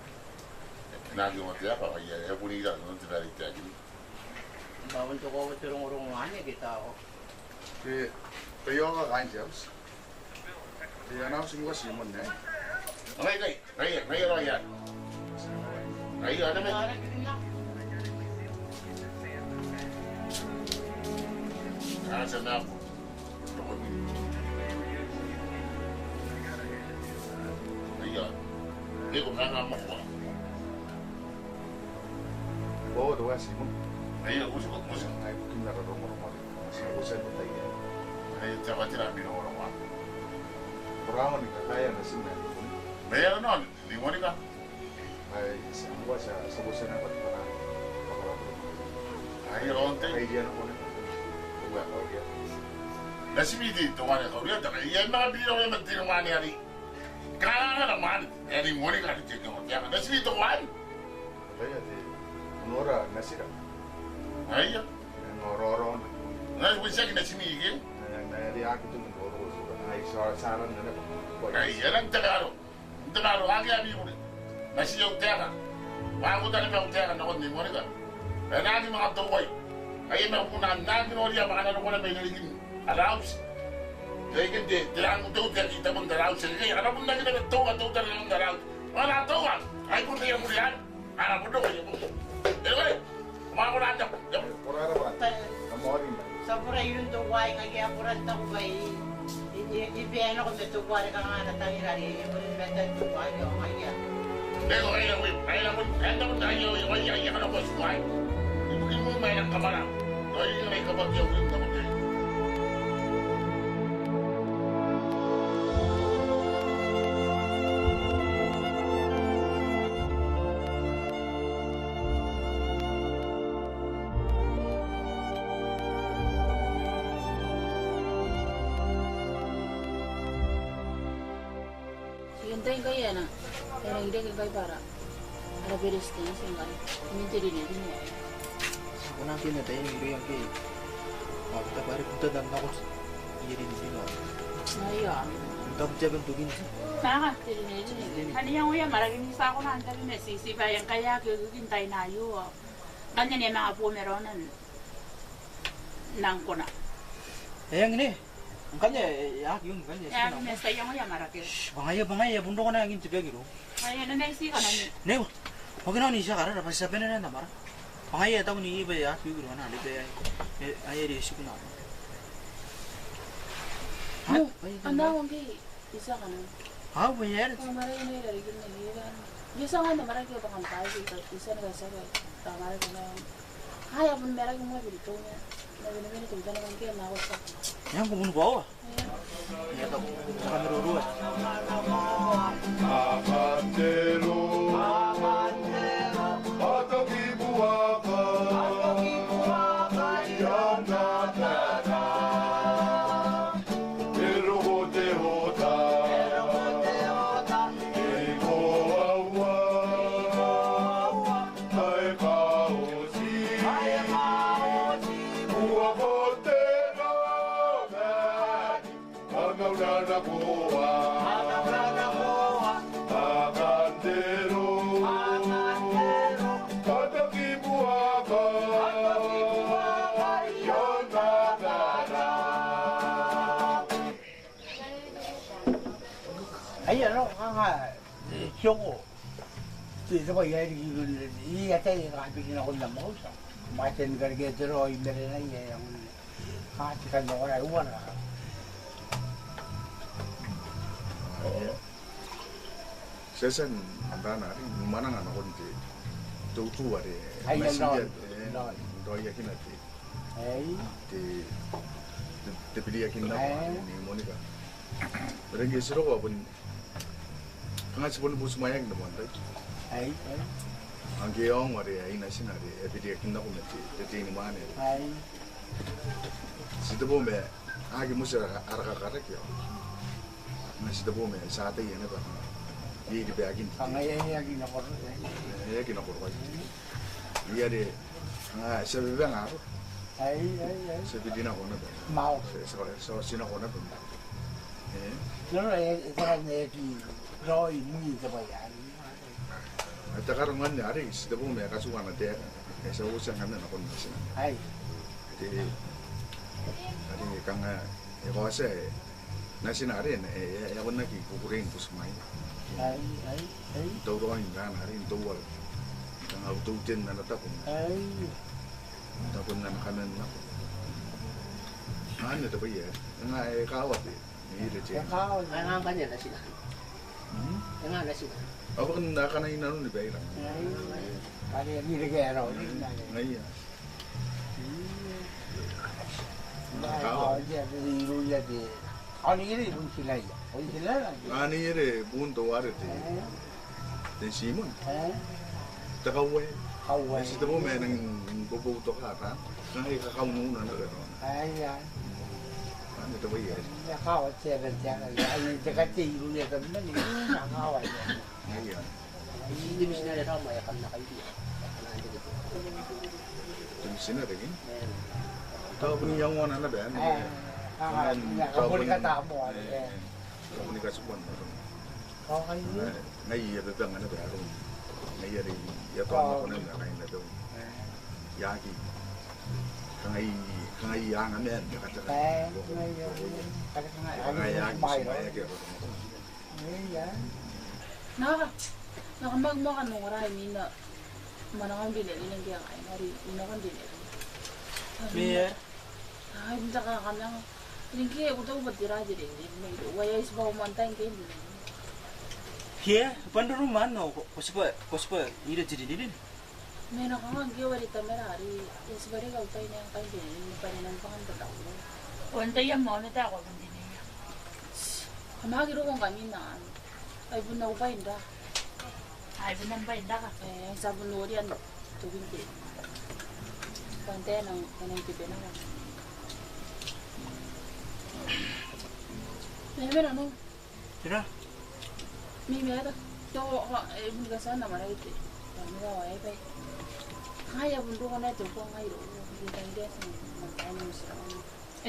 Nagi mati apa kaya, pun ini dah nanti dari tiada. bawal to ko turong-urungan niya kita ako. Kayo nga kain siya. Kaya na semua Simon na. Ngayon yan. Ngayon ano may? Nasa na ako. Ngayon. Hindi ko nga makuha. Oo, doon Simon. Ngayon, gusto ko. Ay, bukin na rin rumor-rumor. Mas nagusan mo tayo. Ngayon, tsaka tirabi na orang. Kurang ni kakaya na si Mel. Mayroon nun, limoni ka. Ay, sa buwa siya, sa buwa na pati para Ay, ronte. Ay, diyan ako na. Tuwa ko yan. Nasibiti, tuwa na ka. Yan mga biliro yung magtinumani hari. Kaya nga naman, yan limoni ka. Nasibiti, tuwan. Kaya, Nora, nasira. Ay, yan. Noro-oro. Nasibiti, nasimigil. Nayari ako ito ng Noro. Ay, saran na na. Ay, yan ang Tagalog. Ang Tagalog, ang yabi mo rin. Nasiyaw teka. Bago tayo may teka na kundi mo rin ka. Kaya natin mga tukoy. Kaya may upunan natin o riyan, baka nalang ko na may naligin. Araws. Kaya hindi, tilaan mo daw tayo kita mong daraws. Kaya alam mo na kita nagtuwa, tuwa na ng daraws. Wala tuwa. Ay, kung tiyan mo riyan. Alam mo daw kayo mo. Eh, kumain ko na ito. Kurara ba? Kamorin ba? Sa pura yun to why nga kaya pura ta ko bay ibiyan ako sa tuwa ka nga natangira ri mo rin benta tuwa yo kaya. Pero kaya mo tayo yung ano ko suway. Ibigin mo may ng kamara. Kaya yung may kapatid yung kapatid. Hintayin kayo na. Kaya hindi kayo para. Para beres din sa mga. Hindi rin din niya. Sa kunang kinatay, hindi yung kay. Kita pare punta dan ako. Iya din sino. Ngayon. Punta ko siya tugin. Naka. Hindi rin. Kaniyang uya, maragin sa ako na ang na sisibayan kaya kikintay na yun. Kanya niya mga pumeronan. Nang ko na. Ayang ini. Ang kanya, yung kanya. Kaya minasa yung uya, maragin. Bangaya, bundo ko na yung intibagiro. Kaya nanaisi ka na niya. Nego, wag na ni siya karena pas sabi na na mara. Bangaya tahu ni iba ya, figuro na libe ay di siya na. No, andawang kay isa ka na. Ha, bayar. Kung maray na ilarigin na liyan. Isa nga na maray kayo bakang tayo. Isa na kasi ka. Tamaray ko na yun. Kaya pun meron yung mga bilito niya. Nabinabini ito. Ito naman kayo na ako sa. Yan, kung bawa. Ayan. Yan ako. Saka meruruan. Amatero. Atoki buwaka. Yang natana. Pero hote hota. Ego awa. Tae ka. Ayo lo kanga syoko. Itu ko yari gigul iya tayo kapikin ako na mo sa. Maten gargetero imere na iya yang kan mo ra uwan ra. 세상 안다나 만한 안 하고인데 또 두와래 Ay, 메신저 no. 너 얘기나지 Ay, te pilih yakin na Eh. ni Monica berarti siro ko pun kanga sebelum bus mayang naman tay ay, ang gayong wari ay na sinari e pilih yakin na ko meti te ni mane ay. sito po me agi musa araka karak yo na sito po me sa ate yan ba di bagin Pangayay yung ako. yakin ako ko iya de nga sabi ba nga ako Ay, ay, ay. sabi din ako na ba Mau. so sino ko na ba Pero ito na yung Roy Nui sa bayan. at karon nga nyari sito po me kasuwa na de sa usang kami na kon sina Ay, Jadi, kang ikosa nasi nari ya wala ki kukurin po sumay. ay, ay, ay. Tawro ang nga nari tawal. Kang aututin na natapon. Ay, Tapon na nakanan na ko. Ano to ba yan? Nga kawat eh. Nihila siya. kakao. Nga ba niya na sila? Nga na sila. Ako kan nakanay na nun ni Bayra. Ay, kaya nilagero. Ngayon. Kakao. Niliro niya di. Ano yun yung sila yan? O sila lang. Ani yere bunto wari te. Te Simon. Eh, Takaway. kaway. Kasi tabo may nang bubuto ka ta. Nang ikakamunan na gano'n. Ay, ay. Ano to ba yan? Kakao siya rin siya. Ay, nakatiro niya sa mga niya. Kakao niya. Ngayon. Hindi mo sinari raw mayakan na kayo. Ito sinarigin. Meron. Tahu punya yang mana na ba? Eh, nakabuli ka tamo. Komunikasi pun. Okay yun. Ngay iya bebang na ba? Ngay iya rin. Ya to ako na kain na to. Yaki. Kangay yang amen. Eh, ngayon. Kangay yaki sumaya kaya ko. Ngayon. Nakamagmaka nung oray nina manakang binili ng kaya kaya ngari inakan binili. Mia. Ay, minta ka kami ang tinggi ako daw batira din din may waya is ba umantay kay din. Here, panduruman no. Kuspa ira jidin. May nakakang giwali tamerari. Yes, bari ka tayo na yung kayo din. Hindi pa rin ang pangantatao. Untay yan mo, nita ako kung din niya. Kamagiro kong kanina. Ay, bunaw pa yun da. Ay, binambay na ka. Eh, sabon nuri yan. Tubing din. Pante ng kanang tipe na. Meron ano? Tira. Meron. Ito, ibig ka sana naman ito. Kami ka, ay pa. Kaya bundo ko na ito kung ngayon. Hindi tayo dito. Magkano mo sila.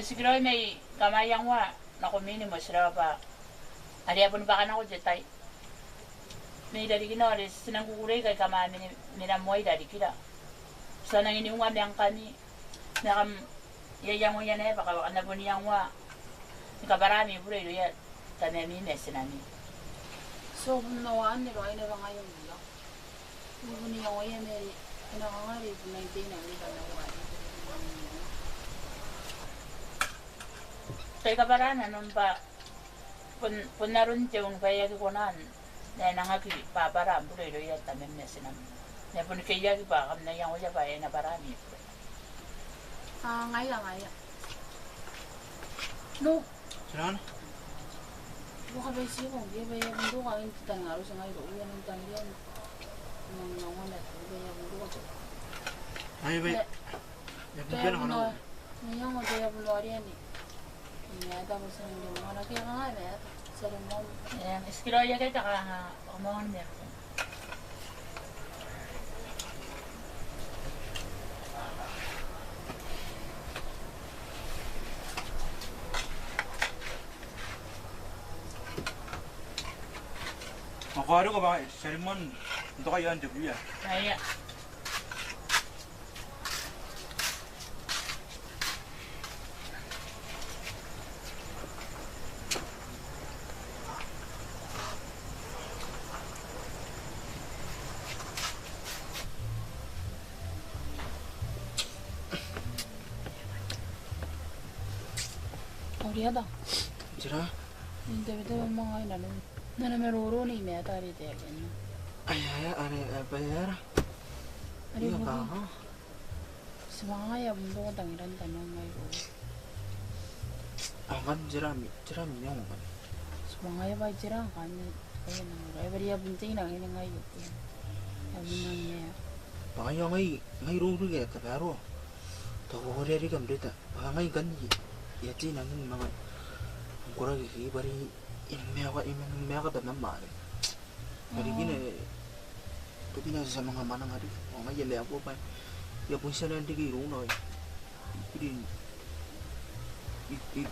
Siguro may kamayang wa, nakumini mo sila pa. Ari apon ba ka na ko jetay. May dari ginawa, sinang kukuray kay kamami minamoy dari kita. So nang iniunga niyang kani, nakam yayang mo yan baka na po niyang wa. Nikabarami po rin yan, tanemi mesinami. So, nawaan ni Roy na ba ngayon nila? Hindi niya ko yan eh. Pinakangari, 19 na nila nawaan. Kaya kabarana nun pa, pun naroon tiyong kaya kikunan, na nangaki paparam po rin yan, tanemi mesinami. Na pun kaya pa, kam na yang ko siya pa, na parami po. Ngaya. No, Saan? buka ba siya kung di ba yung mundo ka, hindi tanong sa ngayon, uyan ang tanong ng nangunan, di ba yung mundo ka. Ay, wait. Kaya mo na, ngayon mo kaya mo na yan eh. Iniyada mo sa hindi mo na kaya nga na, sa rimon. Ayan, iskiroya kayo, taka nga, kumawan meron. Makaro ka ba? Sarimon. Ito kayo ang debut yan. Kaya, Riada. Jira. Inte vet du många innan nu. När de är oroliga med att det är det. Ay, apa ya? Ari Iya bu. ka. Semua ya bumbu tangiran tanong may bu. Akan jira minyak kan. Semua ya bajira kan. Kaya nang ay bari ya bunting nang ini ngayon. Ya bunang niya. Baka ngay ruru kaya taparo. Tako hori ari kamrita. Baka ngay kan yati nang mga kurang kiki bari imeka tanam mari. Bari gini tapi na sa mga manang hari. O ngay yale ako pa. Ya pun siya nanti kay runa eh. Jadi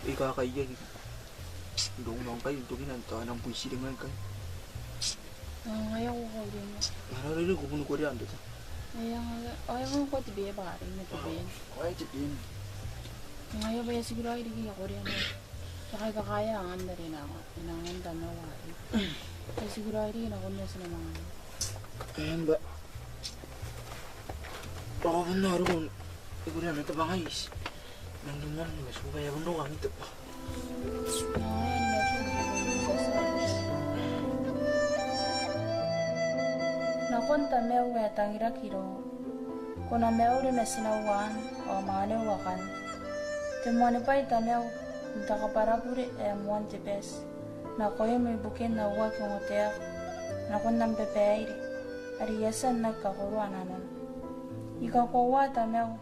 ikakaya gitu. Dong nang kayo tukin nanta nang puisi dengan kayo. Ayaw ko din. Nararili ko puno ko riyan dito. Ayaw ko tibi ba rin na tibi. Ay tibiin. Ayaw ba ya siguro ay digi ako riyan. Saka kakaya ang anda rin ako. Inangan tanawa. Ay siguro ay rin ako na sa mga. Ayan ba? Baka pa naroon. Ikaw na ito ba ngayos? Nang naman, mas mabaya ko nung ang ito pa. Nakonta meu ya tangira kiro. Kuna meu ri mesinawan o mane wakan. Temone pai ta meu nta kaparapuri e muan tibes. Na koyo me buken na wa kongotea. Na kondam pepeiri. Ari yasan na kakuru ananon. Ika ko wa ta meu.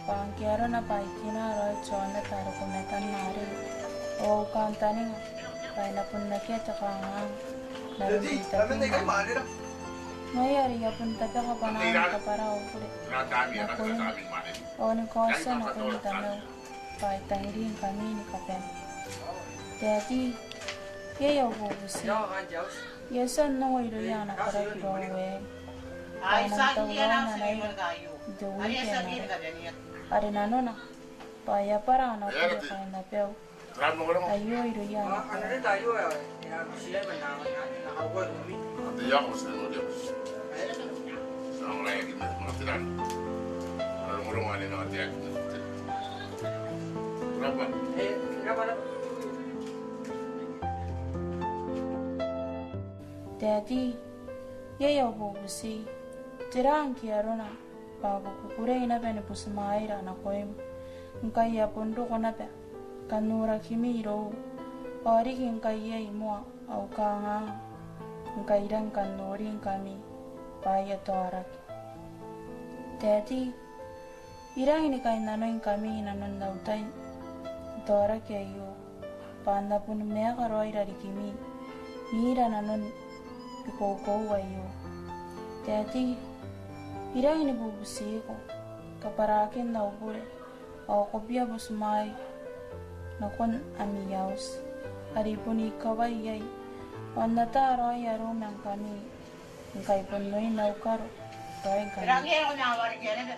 Pangkiara na paikina roi chona taru kumetan nari. O kantani nga. Pai na punna kia takangang. Narin kita kinang. Ngayari ya pun tapi ka panahon ka para ako o ni kosa na kung tanaw pa tangirin kami ni kapen dati yayaw bubusi yasan na wala yan na para kirowe ay nang tawa na na dawi kena ari nano na paya para na ko kaya na pew ayo iro yan Ang lagi mga tiran. Marunong ani na tiyak. Berapa? Daddy, yayaw bubusi. Tiraan kiarona. Bago kukurei na bene pusmaira na koim. Nkaya pondo ko na be. Kanura kimiro. Parikin kaya imo au kanga. Nkairan kanurin kami. Paya torak. Daddy, irang ini kain nanoin kami nanon dautai. Torak yayo. Panda pun mea karoi dari kimi. Mira nanon iko wayo. Daddy, irang ini bubusi ko. Kaparakin na ubure. Ako kopya busmay. Nakon amiyaus. Aripun ikaway yay. Wanda ta aroi arom yang kami. Engkay punoy na ukaro. Toy kami. Lagi ako nawari kaya na.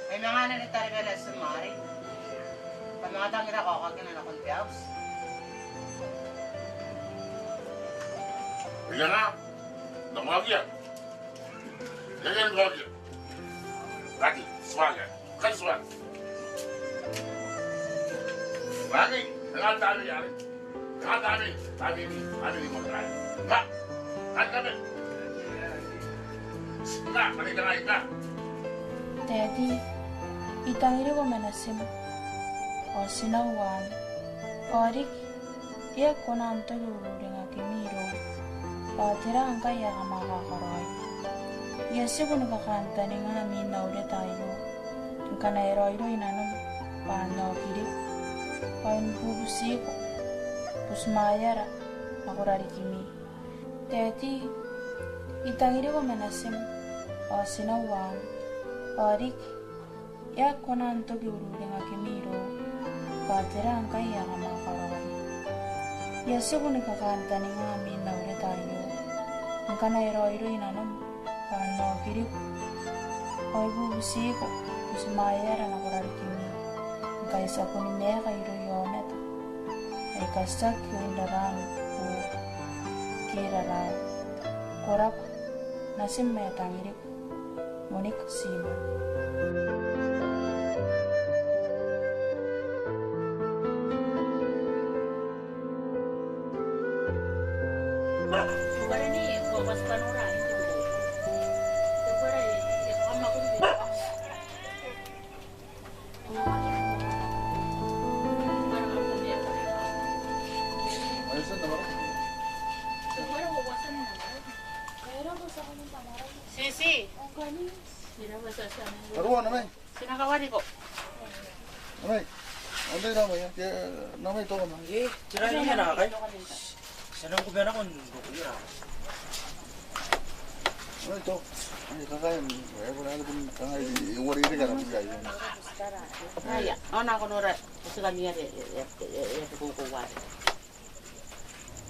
May mga nanitari sa mari. Pag mga tangira ko kagin na kontiaws. Iya na. Namagya. Jangan lagi. Lagi, suara. Kan suara. Lagi, dengan tali ya. Dengan tali ini makan. Enggak. Kan kami. Enggak, paling enggak. Daddy, itangiri ko manasim. O sinawan. Orik, iya ko na anto yururi nga kimiro. O tira ang kaya ka makakaroy. Yasi ko nakakanta ni nga amin na ulit tayo. Ang kanairoy-roy na nung paano kiri. O yung bubusi ko. Pusmayara. Makurari kimi. Daddy, itangiri ko manasim. O sinawan. Orik, iya ko na anto yururi nga kimiro. Patira ang kaya ka makakaroon. Yasi ko nakakanta ni nga amin na ulit tayo. Ang kanairoy-roy na nung paano kiri ko. O ibubusi ko. Kusmayara na kurari kimi. Ang kaisa ko ni mea kairo yonet. Ay kasak yung daran po. Kirara. Kurap. Nasim mea tangiri ko. Monik Sima. Bukan ini bawas panora itu. Sebenarnya ya kamu aku juga. Sisi. Karuan namay. Sinakawari ko. Namay. Anday namay yan. Kaya namay to naman. Eh, tira niya na kay. Sanang ko bena kon kuya. Namay to. Ay kakayan. Ay wala na din kangay yung wari rin ka naman kayo. Ay, ana ko nora. Kasi kami yari kukuha.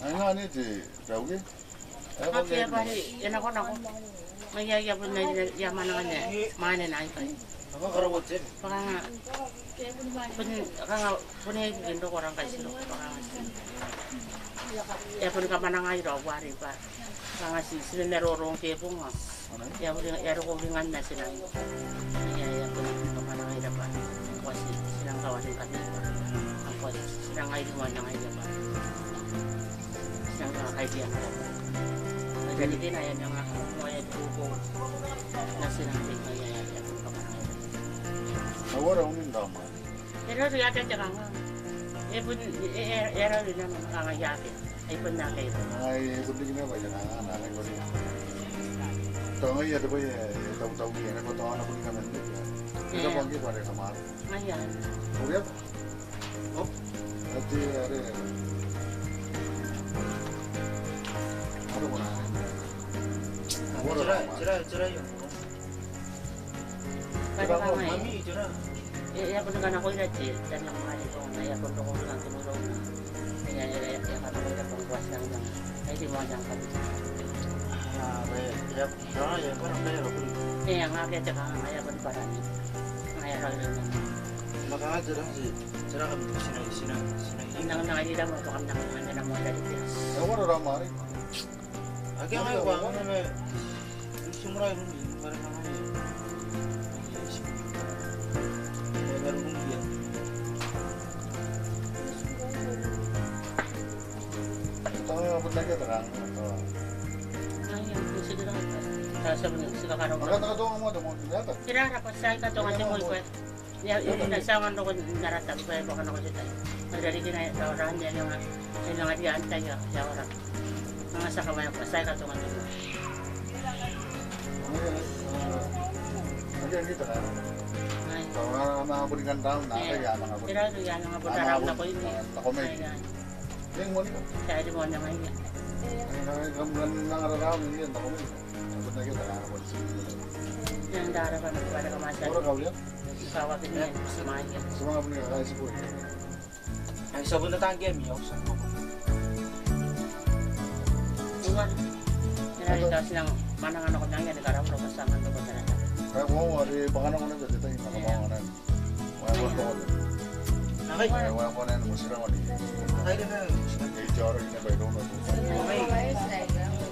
Ay nga ni ti. Tawgi. Tapi ya bari, yan ako nako. Mayayabon na yaman na kanya. Mana na ito. Apa karawat din? Baka nga. Punay gindo ko orang kay silo. Baka nga. Ya pun ka manangay raw wari pa. Baka nga sila narorong kepo nga. Ya ko ringan na sila. Ya pun ka manangay na pa. Kasi silang kawasin ka dito. Ako silang ay luwan na ngayon pa. Silang kakaibigan ka. Jadi din ayan yung mga grupo na sinabi ko yan yung kamanay. Nawara umin dama. Pero yata siya nga. Era rin naman kangayakin. Ay pun na kayo. Ay kundi na ba yan ang nanay ko rin. Ito nga yan ba yan. Taw-taw yan. Ako tawa na ko rin naman. Ito pang iba rin kamar. Ngayon. Uriat? Oh? Ati are. Ano mo na? Tira yun. Kada ka nga Mami, tira. Ya pun kan ako ilati. Dan lang mga ito. Ya pun ko lang tumulong na. Kaya kan ako ito pang kuwas lang lang. Ay di mo lang kami. Ya parang kaya ako. Kaya nga kaya tsaka nga ya pun parang. Nga rin naman. Makakadira si tira kami sina. Nang nakilita mo ito kami na mga dali. Nawara ramari. Agi nga ba ano na sumuray rin parang ano yun. Meron kong biyan. Ito nga abot na kita kan. Ngayon, sige lang. Sasabi niya, sige ka rin. Maganda ka doon mo mo dapat. Sirara pa sa ito nga si Moy Kwet. Yung nasangan ko naratan ko ay baka na ko siya. Madali kinarahan niya yung mga diyan tayo sa oras. Mga sa kamay ko, sa ito nga ito. Ngayon dito na. Kalau mga bulikan taon na kaya mga bulikan. Sira ito yan, mga bunaraw na ko yun. Ako may. Yung mo nito. Sa ito mo na ngayon. Gamgan ng araw hindi yan ako may. Abot na kita na ako. Yang dara pa na para kamasa. Ora kau lihat. Kawapin niya sa mga yan. Sa mga bulikan kaya si Boy. Ay sabon na tayong game yun. Tuwan. Narito silang manangan ako nang yan. Nagkarapro kasama ito ko talaga. Kaya mo, baka na ko na dito yung nakabanganan. Wala ko ito ko din. Wala ko na yung musira ko din. Nakay na Kaya Jory na ba ito na ito.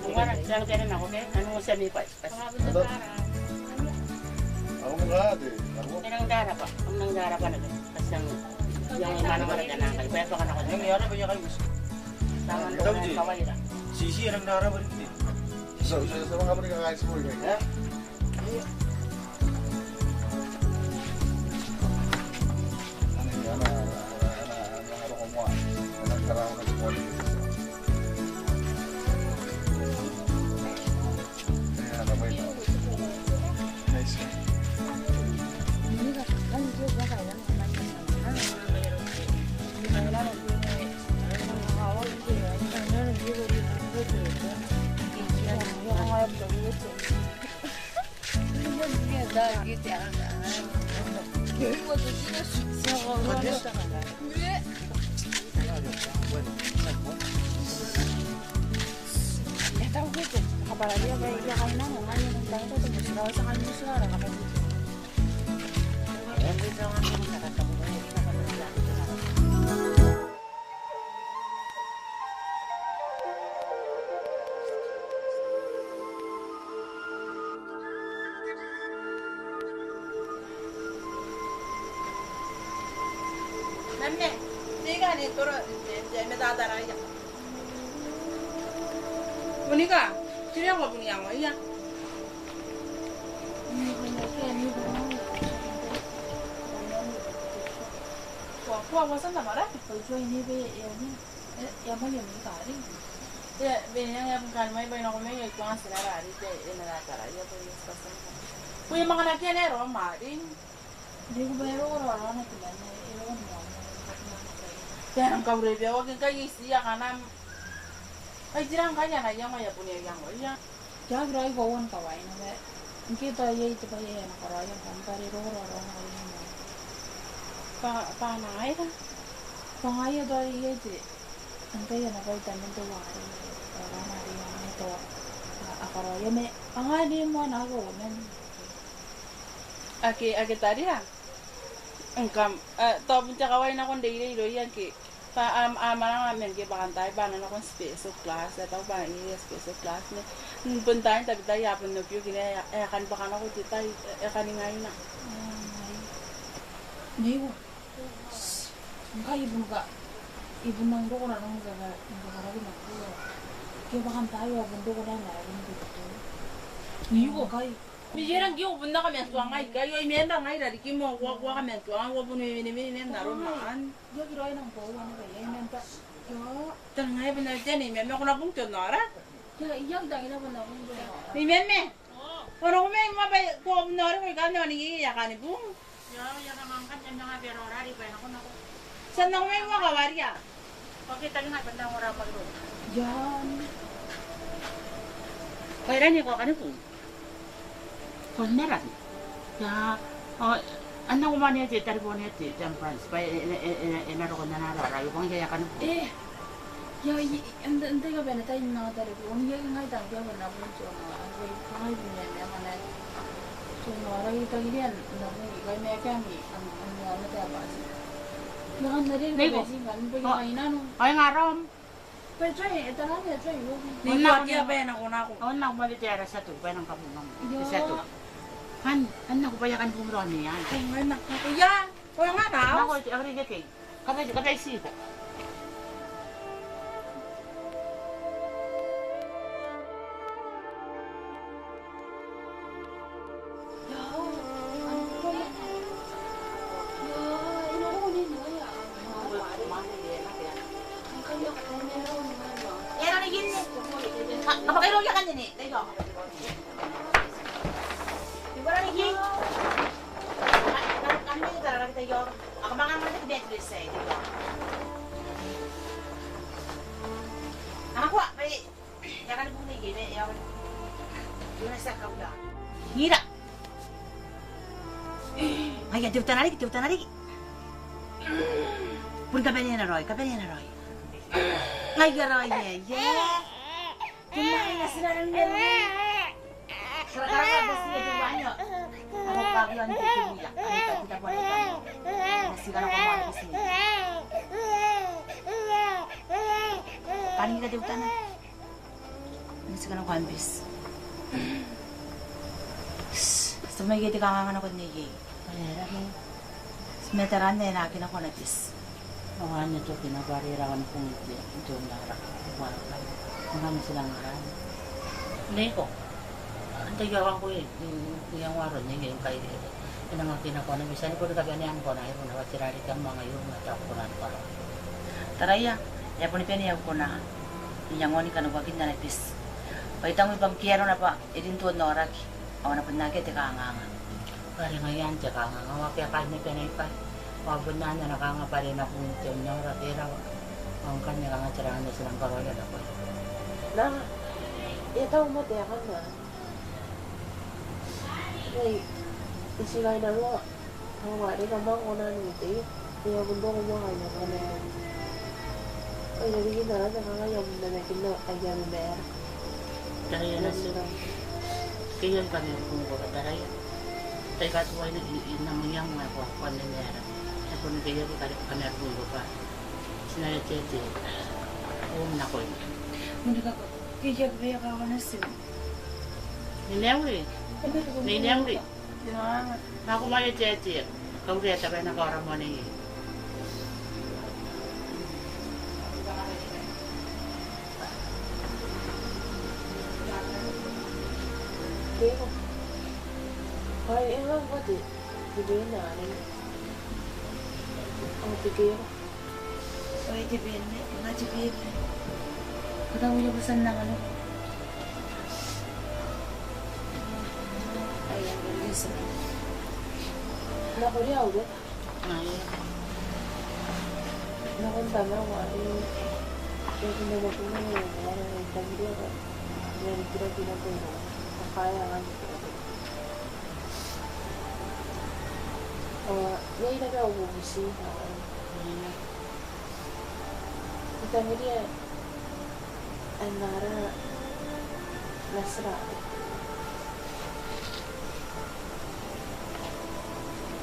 Tuwan, silang tiyanin ako, okay? Ano mo siya nipa? Ako mo nga, di. Nang dara pa. Ang nang dara pa na. Kasi yung manangan na nakay. Kaya baka na ako. Yung yara ba niya kayo gusto? Tangan ko na kaway na. Sisi ang naraban din. Sa mga bulikan kaya si Boy. Kaya? Apalagi apa ya kain namo kan yung tangko to musra sa kan musra ra kapag dito nga mo nakatawo na Nanne, tiga ni toro, me da daraya. Monica, kira apa pun yang ya? Wah, wasan tak marah? Kalau ini be yang mana yang kari? Ya, benar yang bukan mai bayi nak mai yang kuang selara hari je, ini nak cara ya tu ini sekarang. Kau yang makan lagi ni rom mari. Dia kau bayar orang nak tulen, ini orang mau. Jangan kau review, kau kan isi ya kanam. Jirang kaya na yang maya punya yang ya. Jangan berai kawan kawan na. Kita ye itu bayar na karaya pampari roro na ini. Pa na aida. Pa ayo dari ye je. Angkai na bayi tamen tu wari. Orang hari yang itu. Akaraya me. Angadi mo na go men. Ake tadi lah. Engkam. Tahu puncak kawan na kon diri yang ke. Amarang amin ke bakantai bana na kon special class atau bana ini special class ni bentai tapi tayo yapon no pyo kini akan bakan ako tita akan ngayon na niwo ibu nang do ko na nang gagaragi na ko ke bakantai wa bundo ko na na dito niwo kai Bijarang kyo bunda kami tuang ay kayo imenda ngay dari kimo wa kami tuang wa puno ini naruman. Yo kiro ay nang bawa na kaya imenda. Yo tengay benda jeni meme ko na bungkyo nara. Ya iyang dang ina bunda bungkyo. Ni meme. Orang meme mabay ko nara ko kan ni ya kan bung. Yo ya kamangkan janda nga pero rari pa ako na ko. San nang meme wa kawariya. Bakit tali nga benda ora pagro. Yan. Kaya ni ko kan bung. Merat ya anak umane je telepon je jampan supaya enak ko na nara yung kaya kan ya ente ka bena tayo na telepon ya ngai dang dia na pun jo na ai kai punya me mana so nara kita gilian na mo kai me kan ni ang na ta ba ya kan dari ko besi kan bagi ina no ay ngarom Pero ito na niya, Nina kia bena ko na ko. Nak balik tiara satu, bena kamu nang satu. Kan anak ko payakan pumron niya. Ay anak ko ya. O nga daw. Ako ari gete. Kada isi ko. Apa kayo ya kan ini? Tengok. Siguro ni King. Kami ni talaga kita yo. Ako mga mga better say, tengok. Ako ay ya kan bunyi gini ya. Yun sa kaula. Hira. Ay, tiup tanari. Pun kabeli na Roy. Ay, Roy ye. Kumain na sila ng meron. Karang-karang na sila yung banyo. Ako pagyan dito niya. Ano kita po na ito? Sila na kumain kasi. Paano kita diutan na? Ano sila na kuambis? Sumay kita kangangan ako niya. Sumetaran na yun akin ako na bis. Mga niya ito pinabarirawan kong ito narak. Marami silang marami. Neko, tagawan ko yung waron niya yung kayo. Yung mga kinako na misan ko nagkaganyan ko na yun. Nawatirari kang mga yung natakunan ko. Taraya, ya po ni Penny ko na inyangoni ka nagwagin na napis. Paitang ibang kiyaro na pa, idintuod na orak. Awa na po nagit, ikanganga. Kaya ngayon, ikanganga. Kaya kahit ni Penny pa, wabod na nakanga pa rin ako yung niya orak. Ang kanya nga tirahan na silang karoya na po. Nah, ya tahu mo dia kan na. Ay, isilay na mo. Ang wari naman ko na nito. Kaya mundo ko mo kaya na na. Ay, nabigin na lang sa ngayon na nakin na kaya na ber. Dahil na sila. Kaya kami kung ko dahil. Tay katuway na inamayang mga kuwan na meron. Ako na kaya kami ako pa. Sinaya tete. Na ko. Mereka kaya ka na sila. Ninemri. Aku mau jadi. Kau lihat apa yang orang mana ini? Kiko. Ay, emang ko di. Dibihin na rin. Ang tigil. Ay, dibihin na. Nga dibihin na. Katawa niya basan ng ano. Ay, ang galis. Nakuriyaw ba? Ay. Nakunta na ako. Yung pinagawa ko na yun. Wala na yung pagdiya ko. Yan, pinagpinagpinag. Kaya nga nito. Ngayon na ako bubusi. Kita mo dia ang nara nasra.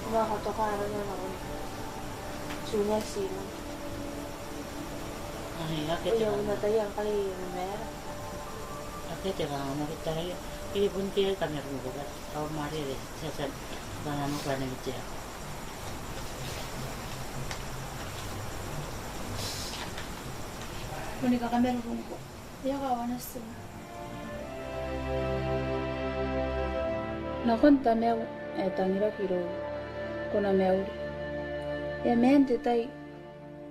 Makakatokaran na ako. Sunya sila. Ay, akit Ayaw natayang kay Romero. akit lang mo kita rin. Ili buntir kami rin bukas. Ako mariri. Sasad. Bana mo pa na ito. Kuni ka kami rin ko. Ayaw ka wanas sila. Nakonta mew tangira kiro kuna mewri. Ya mente tai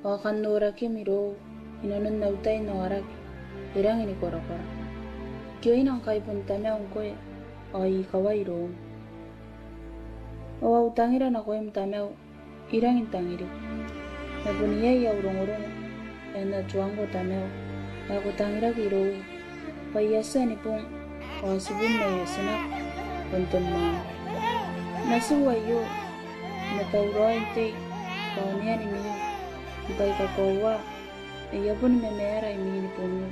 o kanura kimiro inonun nautai no araki. Irang ini kora-kora. Kyo inang kai punta mew koe o I kawairo. O au tangira na koe mta mew irang in tangiri. Na puniya ya urong-urong na chuango ta mew. Ako tangira kiro pa yasa ni pung o subun na yasinak untuk nasuwayo natauroin te kaunian ini bai kakawa iya pun memera ini pun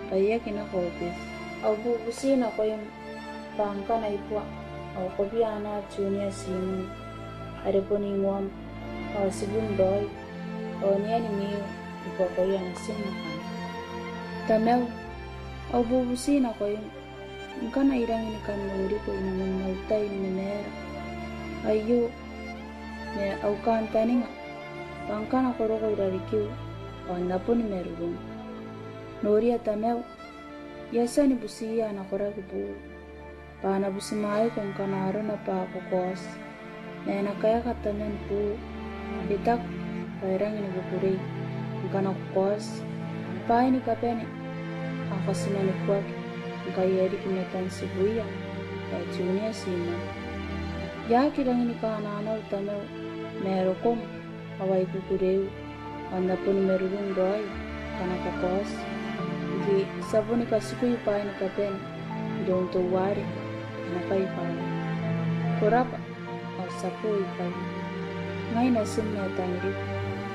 kaya kina kopis au bubusin ako yung bangka na ipwa au kopiana junior sin ada pun ingwam au sibun doi au nian ini ipwa kaya nasin makan tamel au bubusin ako yung Kana irang ini kan muri ko ina mautai ni mera. Ayo ne au kan taninga. Bangkana koro ko ira rikiu. Anda pun merurung. Noria tameu. Yasa ni busia na kora kubu. Pana busimai kong kanaro na pa ako kos. Ne na kaya katamen pu. Bitak pairang ini bukuri. Kana kos. Pa ini kapene. Ako sinani kuak. Kaya di kimetan sibuya junior sima ya kirang ini kahanana utama merokom awai kukureu anda pun merurung doi kana kokos di sabuni kasuku ipai ni kapen dong to wari nakai pa korapa au sapu ipai ngai nasim na tangri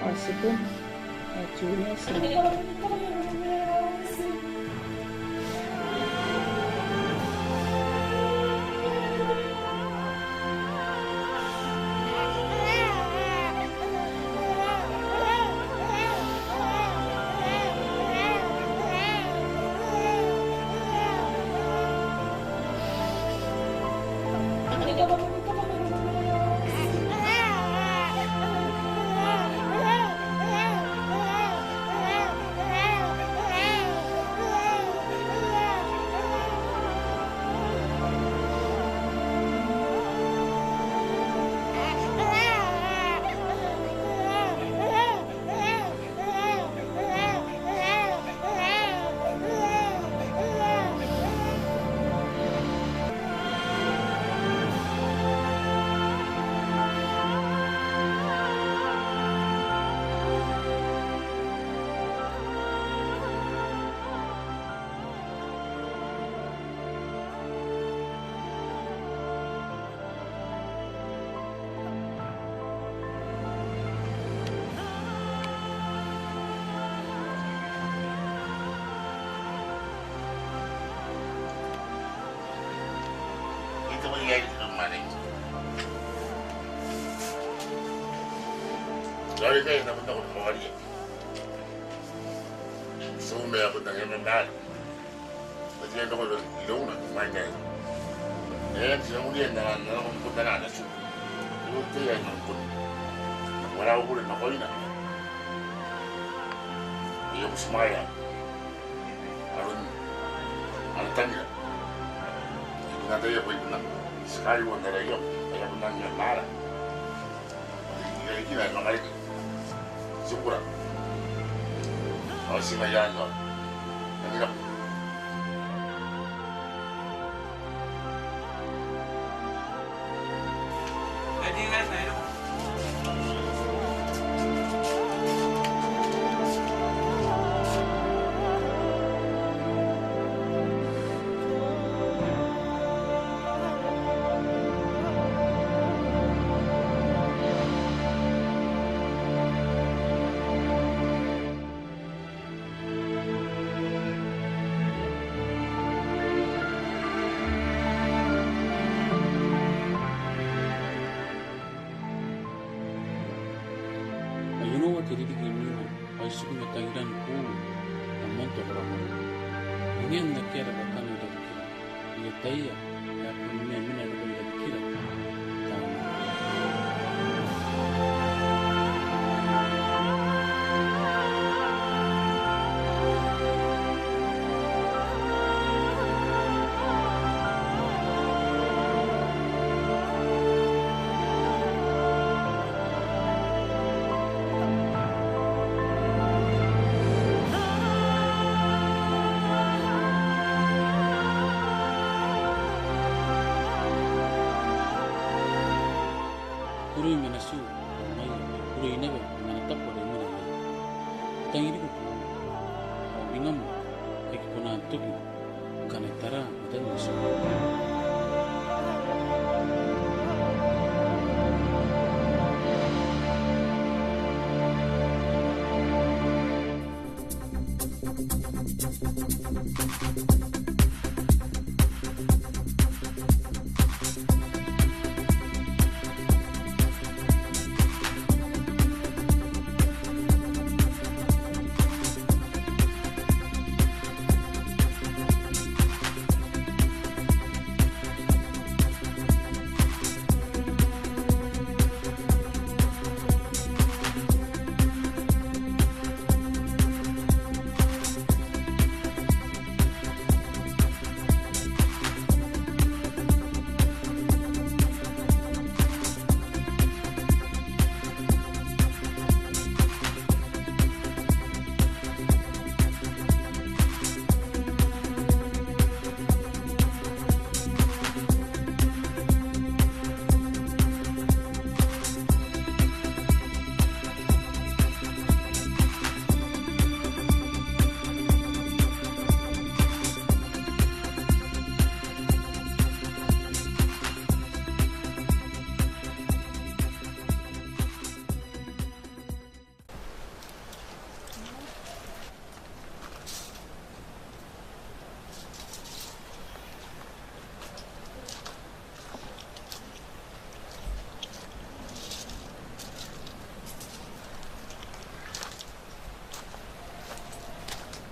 au sipun junior sima Dari kayo napunta ko ng Mawari. So may ako ng MMR. Nagsiyan ako ng ilong na kumain kayo. Ngayon siya muli yan na punta na nasu. Iwag kayo ay nangkun. Wala ko rin ako yun na. Iyong sumaya. Aron tangga. nga tayo ko na sekali wala na yun. Kaya mo nang yung mara. Hindi kina mga sigura. O singayan no. Nangilap.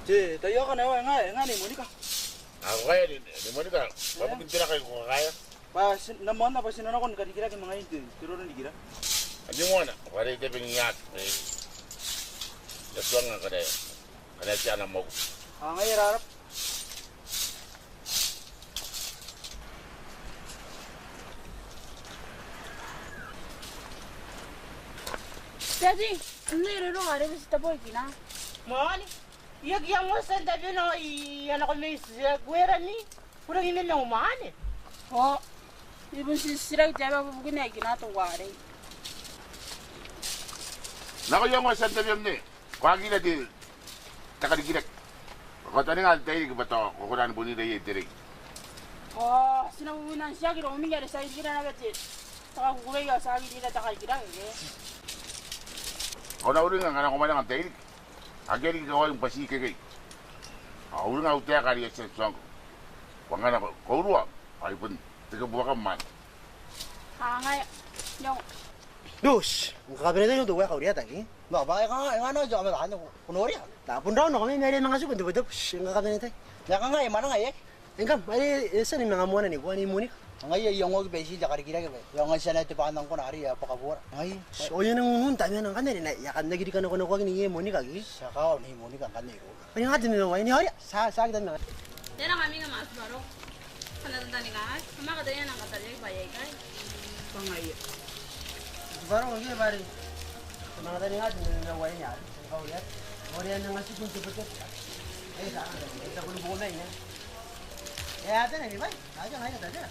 Tayo ka na nga ni Monica. Ako kaya ni Monica. Papagintira kayo kung kaya. Pas naman na pasin na ko kadikira kay mga ito. Turo na dikira. Ano mo na? Wala ito piniyat. Yatuan nga kada. Kada siya na mo. Ngay rarap. Daddy, ano yung raro nga rin sa taboy kina? Mani, yang mo sa tabi no, ano ko may gwera ni. Kurang ina lang umani. Oh, ibon si sirag jaba bubugin na ginatong wari. Nako yung mga santa biyam ni. Kuhagi na di. Takadigirak. Kung tani nga tayo ba ito, kukunan po nila yung dirig. Oh, sinabubunan siya, kira umingyari sa hindi na nagatid. Saka kukulay ka sa hindi na takadigirak eh. Kung naurin nga nga kumalang ang tayo. Agari ka yung pasike kay. Uring nga utaya kari ya sa suang ko. Kung nga na kauruwa, ay pun tiga buwa ka man. Ngay, yung Dus, kakabila tayo doon kau lihat lagi. Ba, bakit nga ano jo kami ano kunori. Tapon raw no kami meron mga sugun diba dus, nga kakabila tayo. Ya nga mana nga eh. Engkam, ay isa ni mga muna ni kuani muni. Ngay yung og besi jakar kira ke. Yung nga sana tipa kanang ko nari ya pakabura. Ngay. So yun ang hunta mi nang kanere na yakan nagiri kan ko ni muni kagi. Sakaw ni muni kan kanero. Ay nga din no ay ni hari. Sa dan na. Tera kami nga mas baro. Kanatandani ka? Mama ka dyan ang katalya, bayay ka. Pangaya. Baru lagi bari. Mga tani nga din way niya. Ikaw yan. Oriyan na nga si kung tibot. Saan ka? Ito ko lubo na yan. Ate na ni bay. Aja nga tada.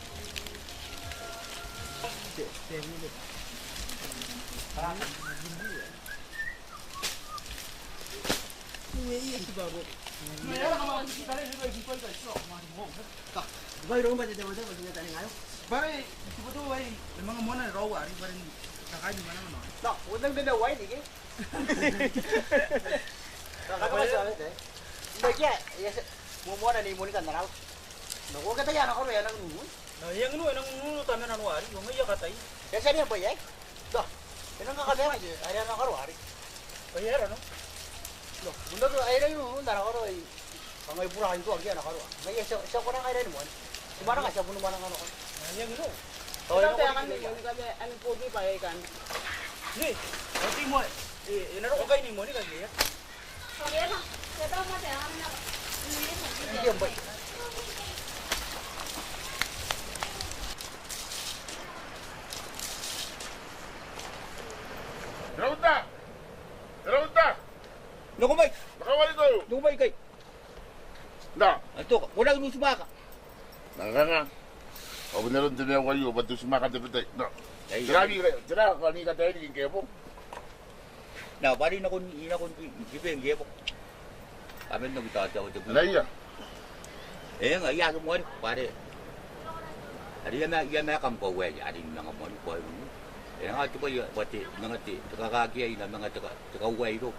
Bay rumah jadi macam macam tani ngayo. Bari, sebetulnya way, memang mau na raw ari bari kakak di mana mana. Tak, udang dia way ni ke? Tak apa sahaja deh. Baiknya, ya mau na ni mau ni kan naral. Nago kata ya nak orang yang nunggu. Nah, yang nu tamen anu ari, yung iya katai. Ya saya ni apa ya? Dah, ini nak kata aja. Ada nak orang ari. Bayar ano? Loh, bunda tu air ni nu nak orang. Kangai pura itu lagi nak orang. Naya siapa orang air ni mon? Sembarang aja bunuh mana kan? Nah, yang nu. Oh, yang Kaya kan, yung kami, ang pogi pa kan. Ni, nanti mo inaro ko kay ni mo ni kay ya. Okay na. Kaya daw mati, ang amin na. Hindi ang bay. Rauta! Rauta! Naku bay, Nakawali ko! naku bay kay. Na! Ito, wala nung sumaka. Nakanga. O beneran dunia wayo, bantu semakan tepetai. Na! Ay, Tira ka ni kata ini kepo. na bari na kun gibeng gebo. Amen no kita tahu tu. Laya. Nga iya ko mo pare. Ari na kam ko we ari na mo ko. Nga tu boy pati nga ti kakaki ay na mga taka we ro.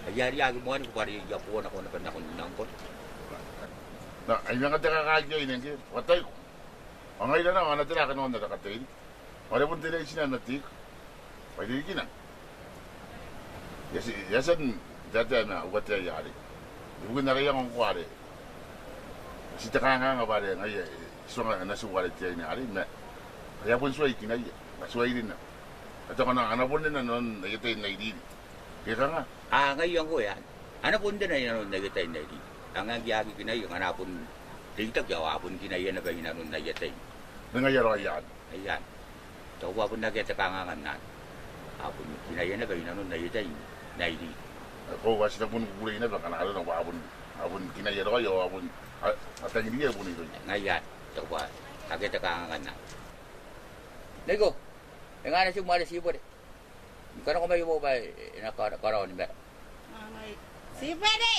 Ari mo pare ya po na ko na ko nang ko. Na, ay nga teka kagyo ini ke. Watay ko. Ang ay na nga tira ka no na katay. Wala pun tira sina natik. Pwede gina. Yasan dati na watay yari. Bukan na kaya kong kuwari. Si takanga nga pare ngay so nga nasuwari tiya ni ari na. Kaya pun suway kinay. Nasuway din na. At ako na anapon din na noon nagitay na idili. Kaya nga. Ngayon ko yan. Ano pun din na yan nagitay na idili. Ang agiyagi kinay yung anapon tigtag yaw apon kinay na ba yun nagitay. Nangayaro yan. Ayan. Tawa pun nagitay kangangan na. Apon kinay na ba yun nagitay na idili. Ako was na pun kulay na ba kanalo na apon kinayaro kayo apon at ang hindi po nito. Ngayon, tawa nagitay kangangan na. Nego, yung ano si Mara Sibo de. Kano ko may mo ba nakaraon ni Mera? Si Pwede!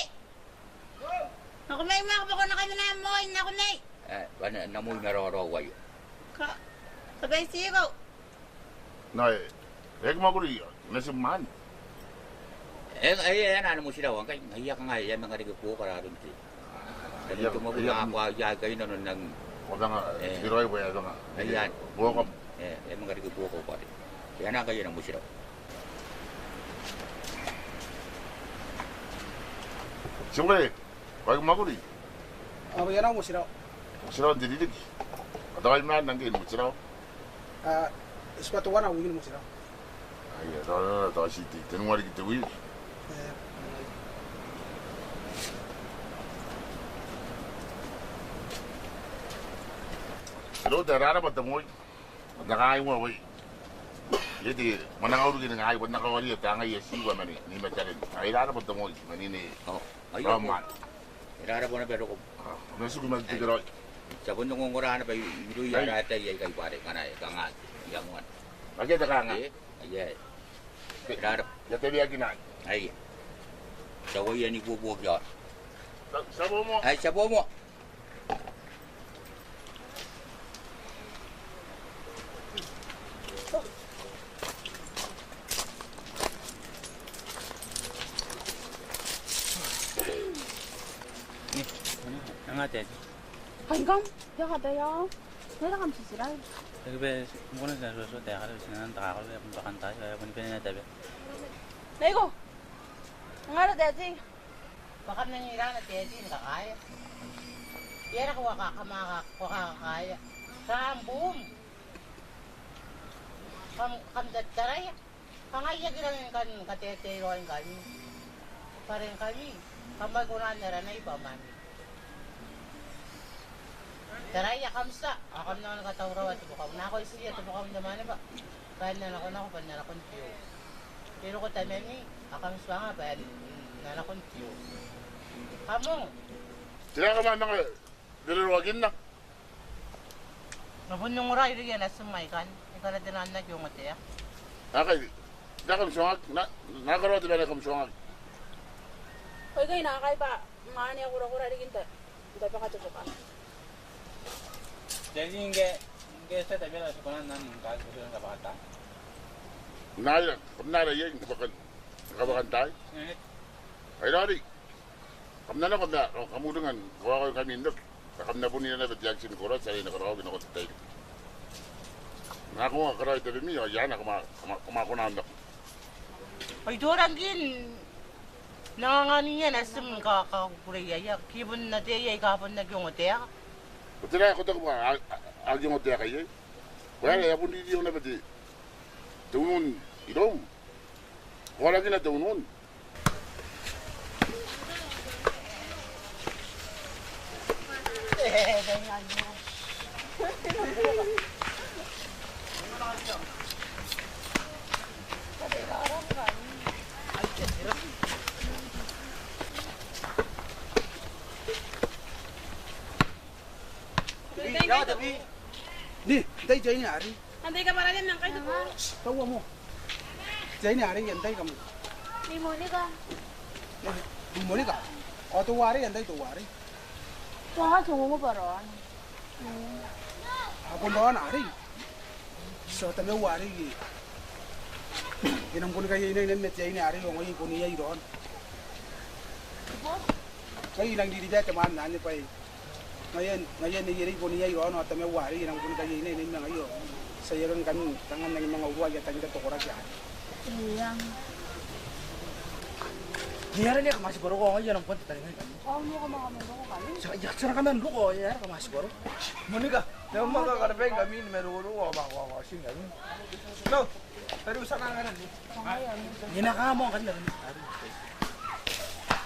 Ako may makapag ko na kami na mo, ako na Namoy Mera wayo. sabay sigaw. Na eh maguli nasiman. Ano mo sila, kay nahiya ka nga, yan mga rigo po kararon si. Dali ko mo mga kayo na nun ng... Wala nga, siguro ay wala nga. Ayan. Buwa ka. Yan mga rigo po ko pa rin. Kaya na kayo ng mo sila. Siyempre, pag maguli. Yan mo sila. Masiraw ang dililig. Matawal mo na nanggin, masiraw. Espatuan ang wingin mo sila. Ay, ito si Tito. Tanong wali kita wili. Pero darara ba tamoy? Nakain mo, wey. Jadi, manang ulo ginang ay, wad nakawali at ang ay siwa mani, ni Macharin. Ay, rara ba tamoy? Manini, Raman. Irara po na pero ko. Nasugi magtigaroy. Sa bundong ngurahan na pa yung yara tayo ay kay pare ka na kangat. Yang mo. Agad ka nga. Ay, irara. Yate biya ginay. Ay. Sa wayan ni bubuog yan. Sabo mo. Ay, sabo mo. Ang atin. Hanggang, yakadaya. Nairakam si Siray. Nagbe, muna sa suso, teka ka, sinan takakal, kaya pun bakanta, kaya pun pinatabi. Naigo! Ang ara, Daddy. Baka nangyira na tedi, nakakaya. Yan ako wakakakaya. Sambum. Kamdat taray. Pangaya ginawin kan kateteroin kami. Parang kami. Kambagunan na rin na iba man. Taray akamsa. Akam na nakatawraw at bukaw. Na ako isiya at bukaw naman ba? Bahal na ako na ako pa na kontiyo. Pero ko tanan ni akam swanga bahal na kontiyo. Kamu. Sila ka man mga dalaruagin na. Nabunyong ray rin yan asumay kan. Ikaw na tinanak yung matiya. Okay. Nakamsuangag. Nakakaroon din na nakamsuangag. Hoy kayo nakakay pa. Mga niya kura-kura rin kita. Hindi pa katutukan. Jadi inge sa tabi na sa kunan nan kahit gusto ng kabata. Nara yan. Kabakan tayo. Ay nari. Kamna na kamna. Kamudungan. Kawa ko kami indok. Kamna po nila na badyag sinukurat. Sari na karawag na tayo. Naku nga karawag tabi mi. Yan na kumakunahan na. Ay dorang gin. Nangangani yan asum kakakuraya. Kibun na tiya ikapon na yung matiya. Betul aku tak apa, aku jangan tiak aja. Wala ya pun dia na beti. Tunun idom. Wala kina tunun. Ya tapi ni dai jai ni ari. Andai ka para din ng kayo po. Tawa mo. Jai ni ari yan dai kamu. Ni Monica. Monica. O tu wari yan dai tu wari. Wah, cuma mo paron. Ako doon ari. So tabi wari gi. Inang kun kay inay net jai ni ari lo ngoy kun iyay doon. Kay ilang di dia teman nan ni pai. Ngayon ni Yeri ko niya yun at may wari nang kung kayo na mga iyo. Sa iyo kan tangan ng mga uwag at tagda to korak yan. Iyang. Niyara niya kamas goro ko ngayon ang punta tayo ngayon. Oh, mo ka mga mundo ko kami. Sa yak sa kaman luko ya kamas goro. Monica, yung mga kakarapeng kami ni Meruro, wabak sing kami. No, pero sana nga na. Ngayon. Ginakamo kan na.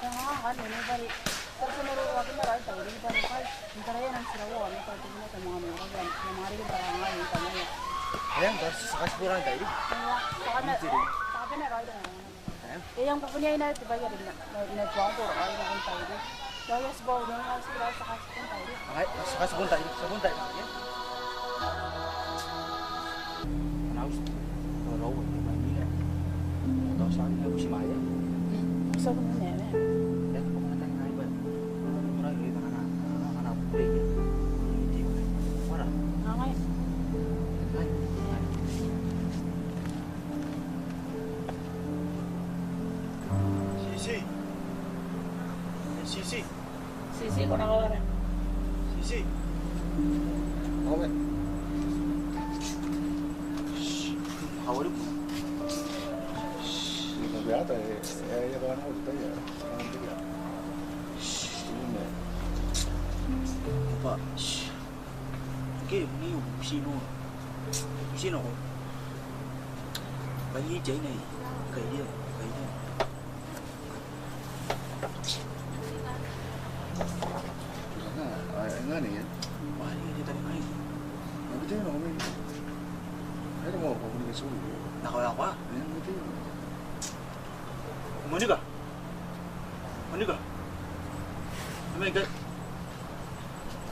Kaya kan ni bari. Pero sa naruwag na rin tayo, hindi pa rin kahit hindi tayo ng sirawa, may pagtingin na sa mga mga kagyan, na mga rin para nga yung kanya. Ayan, tapos sa kaspuran tayo. Saka na rin na. Eh, yung pupunyay na, diba yun, inadwang ko, ay na kong tayo rin. Dahil sa bawa na nga sila sa kaspuran tayo rin. Ay, sa kaspuran tayo. Sa kaspuran tayo. Anaus, raw, di ba nila? Ito sa akin, ako si Maya. Gusto ko na yan. Sisi ko na kawara. Sisi. Okay. Hawari po. Hindi beata ya ba na ulit ya. Hindi ya. Hindi. Apa? Okay, ni sino? Sino ko? Bayi jay na kaya. Nga niya. Mahal niya dito rin ngayon. Nabiti yun ako may. Ano mo ako kung nagsulo. Nakawala ko ah. Ayan, nabiti yun. Monica? Monica? Oh my God.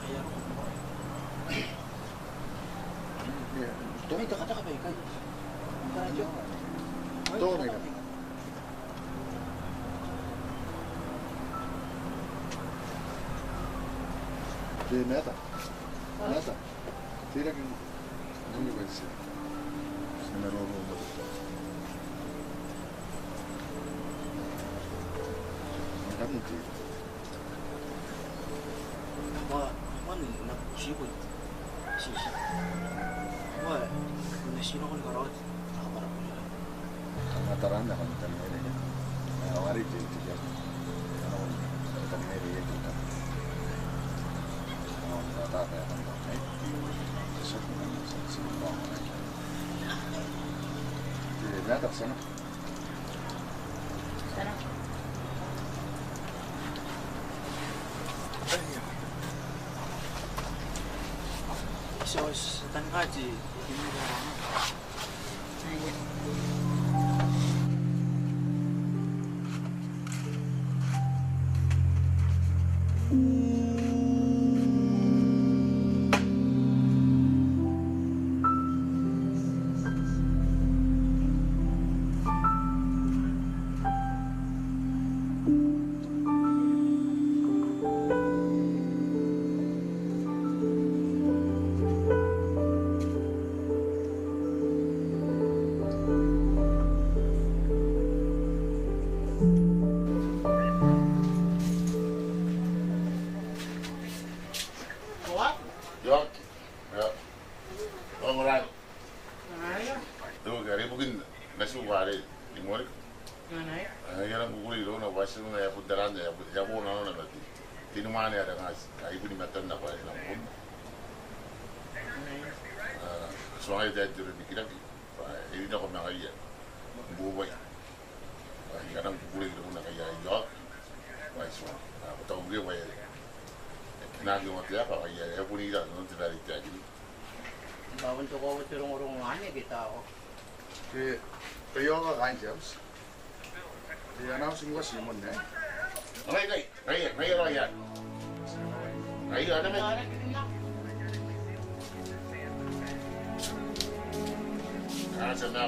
Ayan ako. Ay, taka ba ikay? Taradyo. Ito, Omega. Neta. Tira que não vai ser. Se não é novo. Não tem jeito. Man, nag-sigoy. Sisi. Wala. Kung nasino ko nakarawat, nakaparap ko nila. Ang mataranda kami tanay niya. Awari jeito ya. Ano tanay niya dito. Tata ya kan okay. Eso es un poco. Nada sana. Sana. Sos tangkaji ini Yok. Ya. Orang tuh kari mungkin nasi wari di mori. Yang bukuli itu na wasi na ya putaran ya pun na nanti. Tinu mana ada ngas, ibu ni matan na pa na pun. Soalnya dia jadi dikira ini nak kena kaya buat. Yang bukuli itu na kaya yok. Wasi, aku tahu dia waya. Nagi mo tiya pa kaya ya puni ida non tidak tiya gini. Bawon to ko turong-urong ane kita ako. Kayo ka kain jobs. Dia nak semua Simon ni. Kaya raya. Kaya ada mai. Kaya na.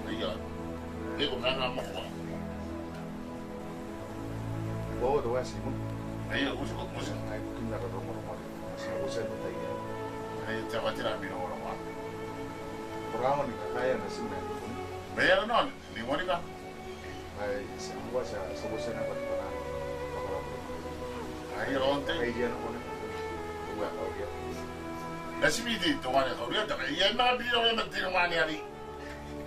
Kaya. Dia kung ngamo ko. Bawa tu Simon. Kaya usok. Ay bukin na rumah. Saya usah bertanya. Kaya cepat tidak minum orang. Orang ni kaya nasi ni. Bayar non, di mana kan? Ay semua saya sebusnya nak berapa. Ay onte. Ay dia nak boleh. Buat kau dia. Nasi midi tu mana kau dia tak? Ia nak beli orang mesti mana hari.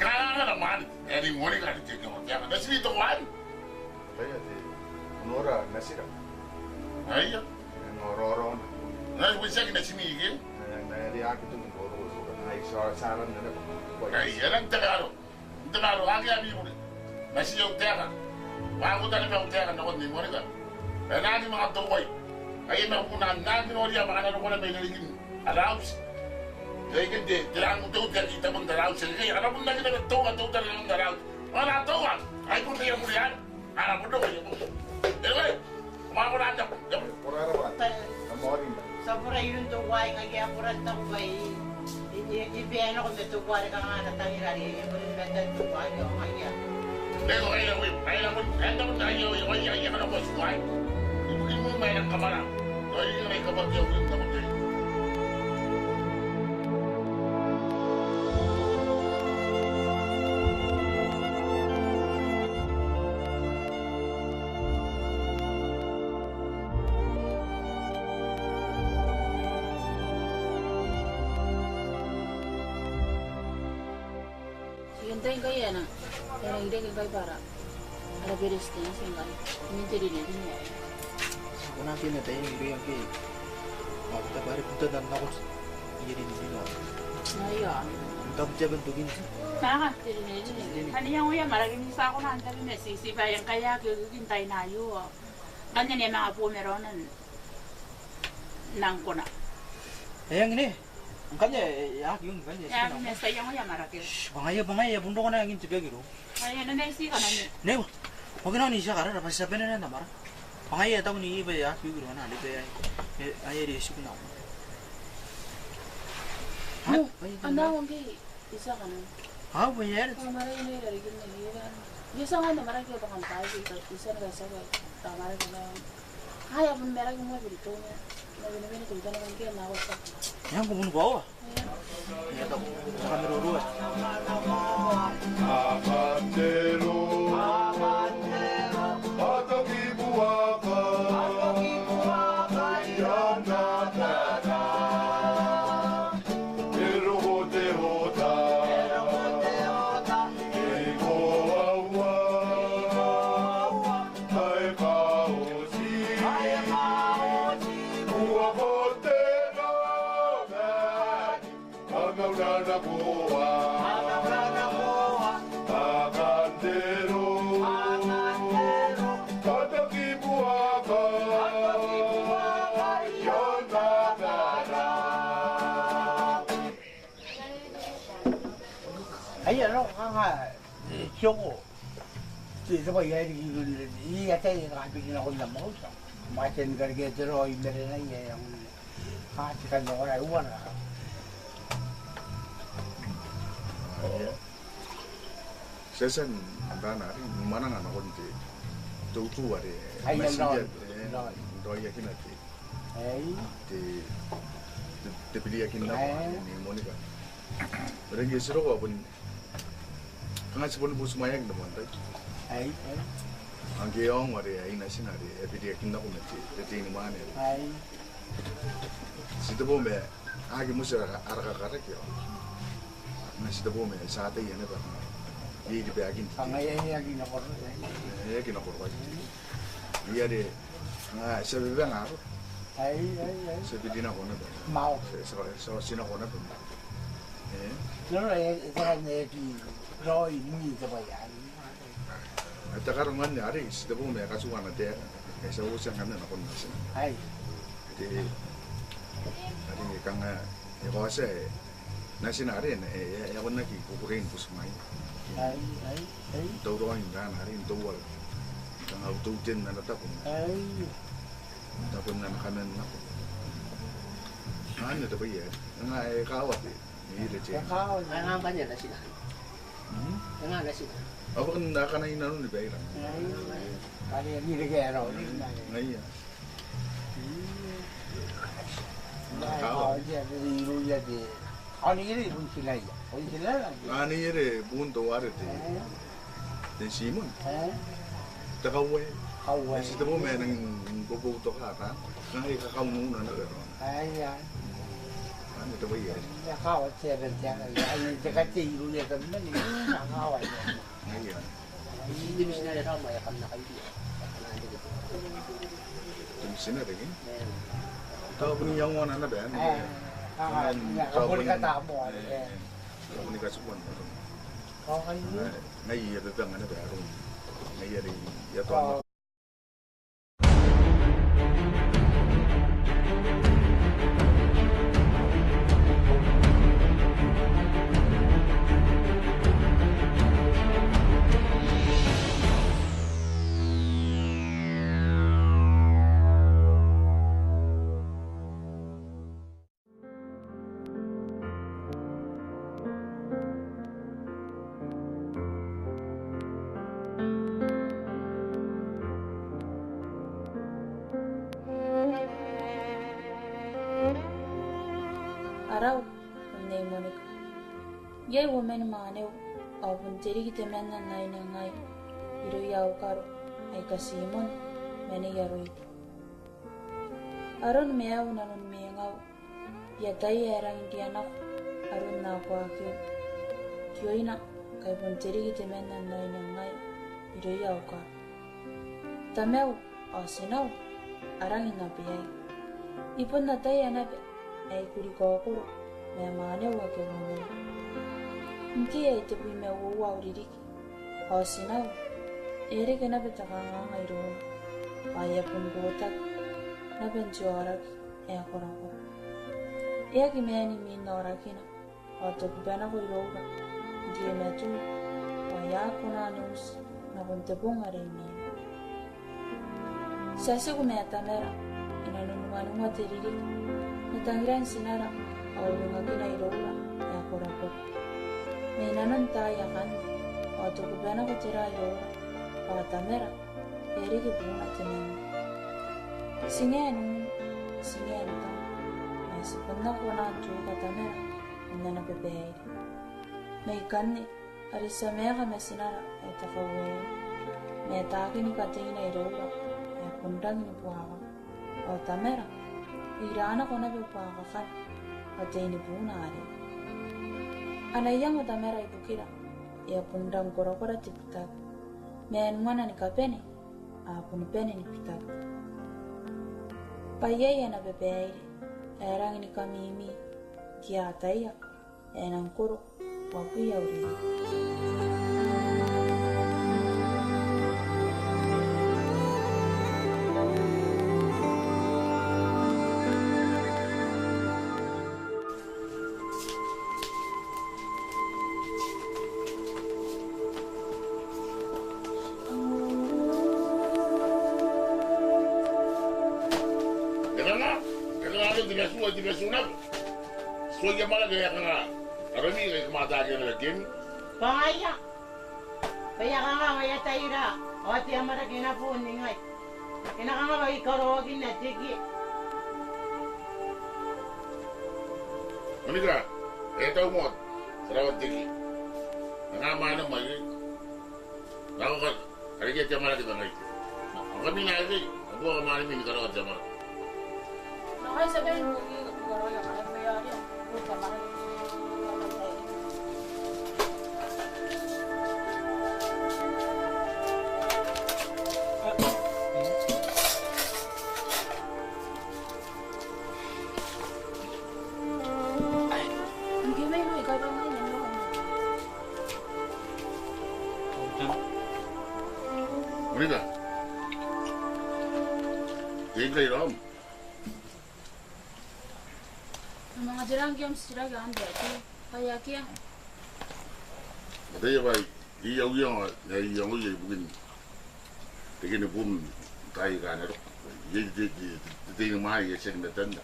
Kaya nak mana? Hari mana kan cakap macam nasi midi tu mana? Tanya tu. Nora nasi dah. Ay. Nora. Nasi bisa kita nasi midi ke? Nah dia aku tu nora. Ay saran ni nak. Ay, orang Tagalog. Tagalog, lagi abi mo. Nasi yung teka. Bago tayo may teka na kundi mo rin ka. Kaya naging mga tukoy. Kaya may punan, naging oriya, baka naroon ko na may naligin. Arouse. Kaya hindi, kailangan mo ito, kita mong arouse. Kaya alam mo na kita ito talagang arouse. Mga natawa, ay kung tayo mo yan. Alam mo doon. Anyway, kumako na anda. Pura apa? Amorin. Sa pura yun to kuhay nga kaya pura ta kuhay. Ibiyan ako sa tukwari ka nga natangirari. Ibon yung benda tukwari ko kaya. Pero kaya mo na kayo, kaya ka na po suway. Ibugin mo may ng kamara. Kaya yung may kapatid yung kapatid. Hintay kaya na. Pero hindi kaya para. Ada beres din singgal. Ini jadi ni dia. Kuna kini tayo yung yang ki. Kita bari punta dan ako. Jadi ni dino. Naya. Kita jaban tugin. Naka, jadi ni. Ano yung uya, maraging isa ako na antari na sisipa yung kaya kikintay na yun. Ganyan yung mga pumeronan. Nang ko na. Yang ini. Ang kanya ya yung kanya. Kaya nasa yung uya, maraging. Bangaya bundo ko na yung tibiagiro. Kaya na naisi ka na niya. Nego. Wag na ni siya kara dapat sabihin na namara. Bangaya taw ni iba ya figuro na libe ay di siya na. Oh, anda wang kay isa ka na. Ha, bayar. Kamara ini dari gini kan. Bisa kan namara kay bakal tayo isa na sa ba. Tamara ko na. Kaya pun merah mo dito niya. Nabinibini ko na man kay na ako sa. Yang kumun bawa. Ya tahu. Saka meruruat. Amatero, atakibuaka, yanatata, erohotehota, egoaua, haekaosi, uahotero, agaunanakoa. Akandero, katakibuaka, Ay, ano, siyoko. Ito ba yan, iyatay, nakabigyan ako ng mga usap. Masin gargetero, imere na yan, yung kasikan ko na iwan na. Sesan, dana, mana nga ako niti. Tutu wari. Ay, yan Messenger, Lord. doy yakin ati. Ay, Te pili yakin na ni Monica. Pero yung isiro ko, kung nga sipon po sumayag naman tayo. ay, Ang gayong wari ay nasinari, pili yakin na ko nati. Tete ni Mane. ay, Sito po me, agi mo siya araka-karak yun. Sito po me, sa atay yan ba? Hindi ba yakin titi. pangayayagin ako. Kinakurway. Iya de, sa bebe nga ako. Ay, Sa bidin ako na ba? mau. Sa sinako na ba? Pero ito ka na yung Roy, hindi ito ba yan? At karon nga niya, Aris, dabo may kasuhan na tera. Kaya sa usang kami na kung nasa. Ay, Ati kang ikaw kasi, nasi na rin, ako nakikukurin po sa may. ay, Tawro ka yung gana rin, tawal. Kang autotin na natapon. ay, Tapon na nakanan na ko. Ano ito ba yan? Nga kawat eh. Mahilit siya. kakao. Nga ba niya na sila? Nga na sila. Ako kung nakanay na nun, di ba yun? Ay, kaya yung nilagero. Ngayon. Nakakaw siya, niliru niya di. Ano yun yung sila yan? O sila lang. Ano yun eh, punto warit eh. Den Simon. Takaway. Kaway. Kasi ito mo may nang bubuto ka, ha? Nang ikakamuna na gano'n. Ay, yan. Ano ito ba yan? Nakawat siya rin siya. Ay, nakatiro niya naman eh. Nakawat niya. Ngayon. Hindi mo sinali raw, mayakam na kayo. Ito sinarin eh. Tao po niyang wana na ba yan? Kabuli ka tamo. Komunikasyon. Okay yun. Ngayon, ito ang ano ba? Ngayon, ito ang Araw, unay Monica. Yay woman manew, abun terigi temen na ngay, iro yaw karo, ay kasimon, meni yaroy. Aron meaw nanon mengaw, yatay erang indianak, aron na ko akyo. Kiyoy na, kay bun terigi temen na ngay, iro yaw karo. Tamew, asinaw, arang inabiyay. Ipon na tayo anabi, ay kuri kokoro, may mane wa ke wone. Nti ay te bui me wo wa uriki. Osinaw, ere ke na betaka ngairo. Aya pun gotak, na benjorak, e akorako. Ea ki me ani min norakina, oto kubana ko iroga. Nti me tu, waya kuna neus, na bunte bungare me. Sase kumeta mera, inanunuma teririk. Natangiran sinara, awalunga kinairola, ya korako. May nanon tayo kan, o tukubana ko tira irola, patamera, eri kibuna timen. Singen ta, may sipon na ko na tuka tamera, na napepehay. May kanni, arisa meka may sinara, ay takaway. May atake ni katingin na irola, ay kundang ni buhawa, o tamera. Irana ko na bipakakan at ay nibunari. Anayang mo tamera ibukira, iya pundang korokora tipitak. Men mwana ni kapene, apun pene ni pitak. Payaya na bebeaire, erang ni kamimi, kia taya, enang kuro, wapuya uri. nga, di besunap. Suwa ka mala kaya ka nga. Arami kaya kumatagyan na lagyan. Pangaya. Kaya ka nga, kaya tayo na. O, tiya mara kinapuan ni ngay. Kinaka nga, ikarowagin na, tiki. Manika, ito mo. Sarawat tiki. Nangamana mo, Ako ka, karikit siya mara kita ngay. Ang kami nga ito, ako ka maraming karawat siya mara. Nakay sabihin mo, garo yung alam mo yari. Huwag ka man. Hindi may mo, ikaw ba ngayon yung loob? Manika, tingkay ram. Ang mga dirang game sila gaan dito. Kaya kaya. Mataya ba, iyaw-iyaw nga, iyaw ko yung bugin. Tingin na bum, tayo ka na rin. Tingin na mahal, yung matanda.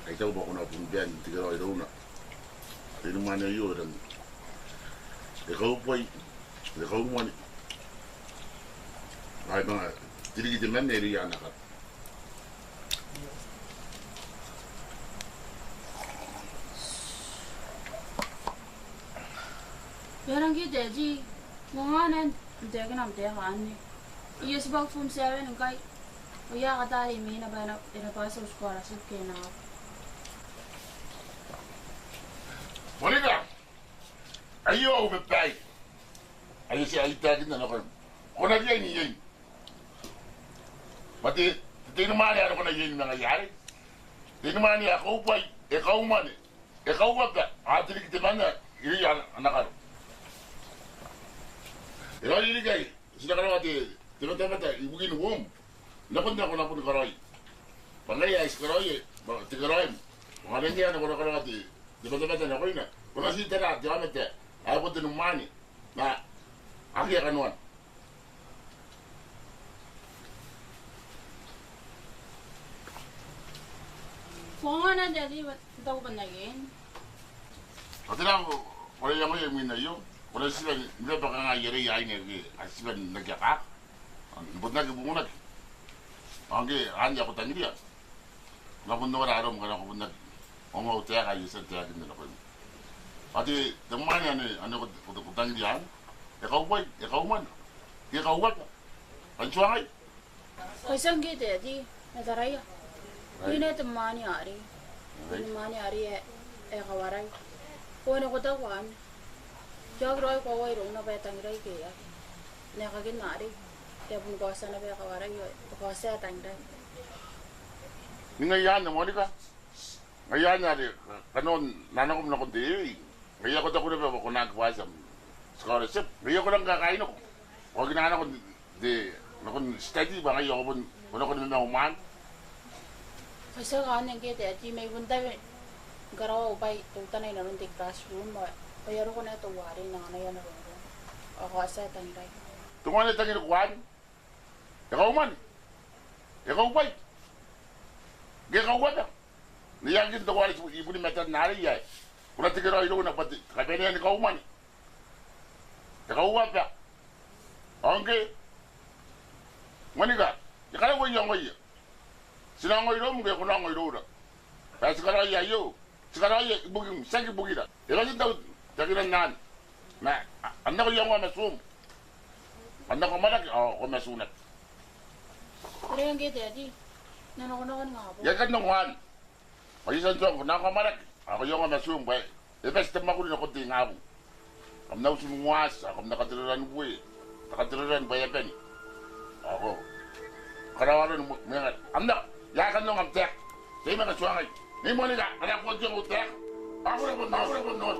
Ay tahu ba ko na pumbiyan, tingin ako ito na. Tingin na mahal yun. Ikaw po ay, ikaw mo ni. Ay mga, tiligit naman na rin yan na ka. Yarang kita ji, manganan, hindi ka naman tayo kaan eh. Iya sebab fum siya ng kay, kaya ka tayo may na ba na pinapasa sa eskwela sa kaya na ako. Monica, ayo ako bapay. Ayo siya ay tagin na naman. Kung nagyay niya yun. Pati, tinumani ano ko na yun nangyayari. Tinumani ako pa, ikaw man eh. Ikaw ba ba? Tiligit naman na, iliyan anak ano. Ikaw iligay, sila ka naman tiba-tiba ibugin mo. Napun na ako napun karoy. Pangay ayos karoy eh. Tikaroy. Mga nandiyan ako na karoy. Tiba-tiba na ako na. Kung nasita na, di kami te. Ayaw ko tinumani. Na, aki ka nuwan. Kung nga na dati, ito ko ba naging? Pati na ako, wala yung mga yung minayo. Wala sila, hindi ba ka nga yari ay nga, sila nagyakak. But nagibungunag. Angge, handi ako tangi dia. Napun na wala ka na ako bunag. Kung ako tiyak ay isa tiyak din na ako. Pati, tamang ano ko tangi diyan. Ikaw ba? Ikaw man. Ikaw ba? Pansuangay. Kaisang kita di, nataraya. Hindi na ito mani ari. Hindi mani ari kawaray. Kung ano ko tawan, jagro ay kaway rong na betang ray kaya. Nakagin na ari. Kaya pun kuasa na ba kawaray, kuasa tangday. Ngayon na mo ka. Ngayon na rin, kanon, nanakom na kundi. Ngayon ko na ba kung nagpasam. Scholarship. Ngayon ko lang kakain ako. Huwag ginaan ako, steady ba ngayon ko kung ako na umahan. Kasi kanan kita, di may bunda garawa upay tultanay na rin di classroom. Payaro ko na ito warin na ano yan na rin. Ako asa tangday. Tungan na tangin kuwan. Ikaw man. Ikaw ba? Ikaw ba na? Niyagin ito kuwan, ibu ni metan nari ya. Kung natigiro ilo na pati, kaya niyan ikaw man. Ikaw ba ba? Okay. Manika, ikaw ba yung ngayon? Sinang ilo mo kaya kunang ilo na. Kaya sekarang ya yo. Sekarang ya buging, sagi bugida. Ikaw din daw, jaginan nan. Na, anak ko yung mga masum. Anak ko malaki, ko masunat. Pero yung kita, di. Nanakunakan nga po. Yan kan nung han. Pag-isan song, kunang ko malaki. Ako yung mga masum, bay. Ibes, tama ko rin ako ting ako. Kam na usumuwas, ako nakatiraran buwi. Nakatiraran bayagan. Ako. Karawaran mo, mga, anak, yakan nung amtek. Say mga suangay. Ni mo nila, anak ko yung utek. Ako na po noon.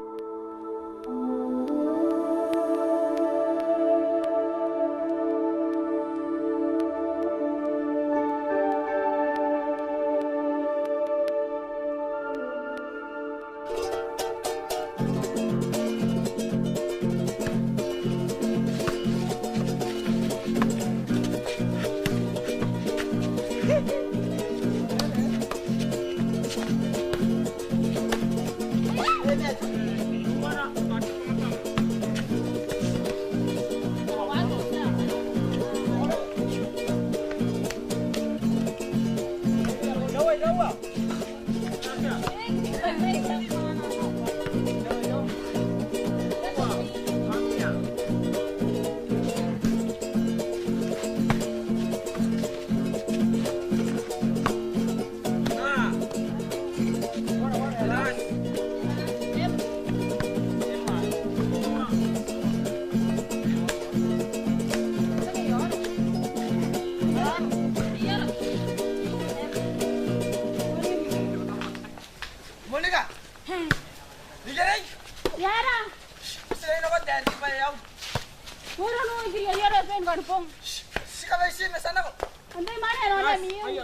Sikabay sim na sana ko. Anday mana no na mi. Iya.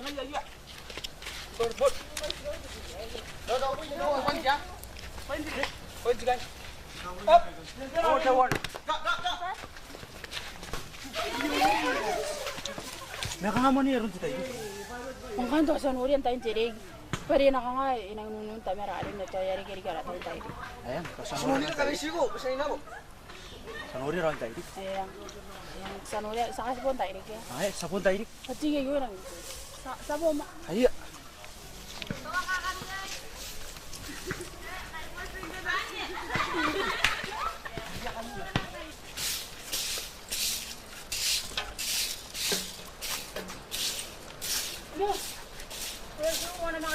Bot. Daw ko ni no ko dia. Kau juga. Up. Oh, tawon. Mereka mau nih runtuh tadi. Mangkan to san ori antai jerig. Pari na nga inang nunun tamera ari na to yari kiri kara tai tai. Ayam, Sunod ka rin sigo, sa ina mo. sanori ron tadi. Ayang. Yang san ori sa kas pon tai ke. Ay, sabon tadi. Pati ge yo nang. Sa bo ma. Ayo. Mo. Pero wala na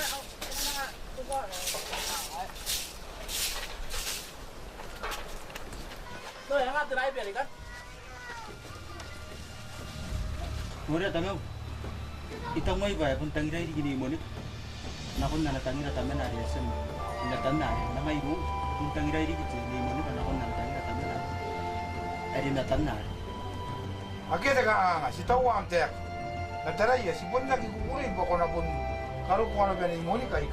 No, yang ada naik biar kan? Mura tamaw. Itang may ba kung tangira di gini mo ni. Nakon na tangira tamen ari asem. Natan na na may ru. Kung tangira di gini mo ni nakon na tangira tamen ari. Ari natan na. Agak dah si tahu am tek. Natara ya si pun lagi kukurin pokok na pun karo ko na bani mo ni kai.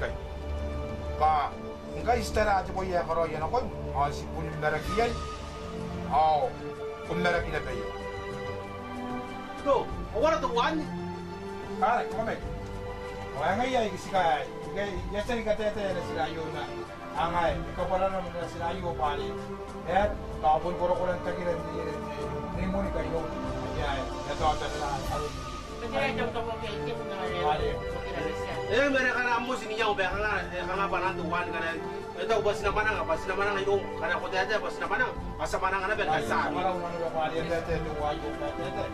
Ka enggak istirahat aja ya karo ya nakon. Si pun narakiyan. Kung nalaki na tayo. To, wala to wan. Kumamay. Kaya ngayon, kasi ka, yasan ka tete na sila yun na, angay, ikaw pala naman na sila yun pali. At, kapon ko lang tagilan ni Monica yun. Kaya, nato na ano. Eh, mereka na mo sininya ubah kana banan tuan kana. Ito bas na manang yung kana ko tete bas na manang. Asa manang ana ben kasa. Kalau mana ba pali tete tuwayo tete.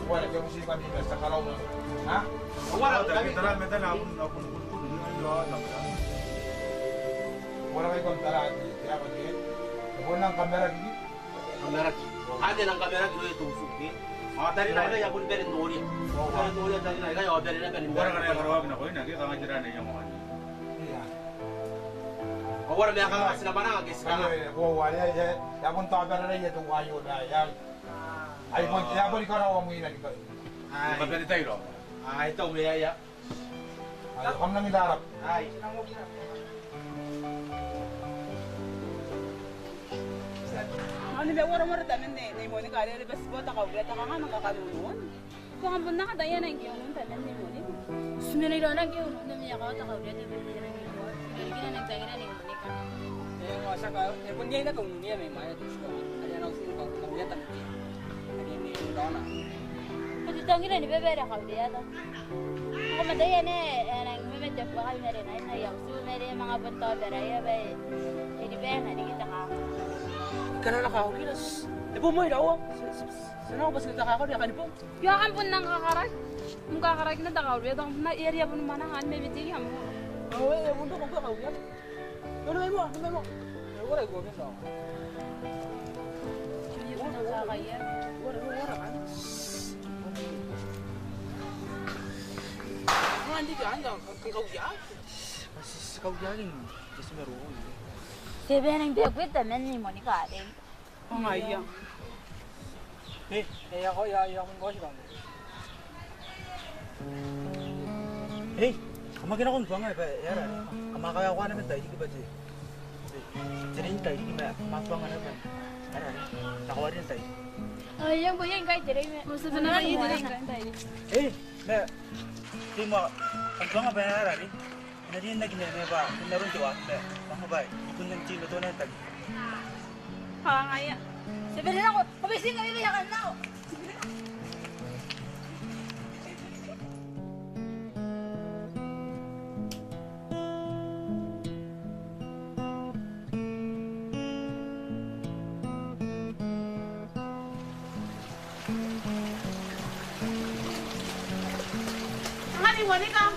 Wala ka musik kami sa karaw na. Ha? Wala kami tara meta na apun wala kay kontara kaya ko di. Wala kamera gini. Kamera. Ade nang kamera gino itu suki. Dari na ya pun berin dori. Dari dori dari na ya berin na berin. Wala ka na karawag na ko ina kaya kang jira na yung mga. Iya. Wala may ka sila manang agis kana. Wala ya pun tabar na ya tuwayo na ya. Ay pun ya pun karaw mo ina dito. Ay. Mabili tayo. Ay ito may ya. Ay kam nang idarap. Ay. Ano ba wala tamen ne mo ni kare bes bo ta ka ta ka nang ka kanun. Ko ang bunna ka daya nang giyon tamen ne mo ni. Sumira ro nang giyon na miya ka ta ka de be ni nang giyon. Gina nang tagira ni mo ni ka. Eh masa ka eh pun dia na kung niya may maya to ko. Ada nang sin ko niya tan. Ani ni dona. Pati tagira ni be be ra ka de ya ta. Ko madaya ne nang me te pa ka mere na yang su mere mga bunta beraya be. Ini be na di kita ka. Kana na ka kilas. Ibu mo daw. Sana ko bas kita ka ko dia kan ibu. Ya kan pun nang kakarak. Mung kakarak na takaw dia dong na area pun mana kan me biti ham. Oh eh mundo ko ka uyan. Ano mo? Ano mo? Wala ko ni daw. Hindi ko na kaya. Wala kan. Hindi ka anda kau ya. Mas kau jaring. Kasi meron. Sebe nang dia kwet tamen ni mo ni ka de. Oh iya. Eh ako ya ko siya. Kamakin akong buwang ba? Yara, kamakaya ko naman tayo, di ba di? Dirin tayo, di ba? Matuwang na naman. Yara, nakuha rin tayo. Ay, yang boy yang kay dire me. Musta na ni dire kay. Di mo, ang buwang ba yara rin? Nariyan na ginagawa ba? Kung naroon diwa, mga bay, kung nang chilo to na yung tayo. Ngaya. Sebe na ako, pabising kami yakan na ako. Monica.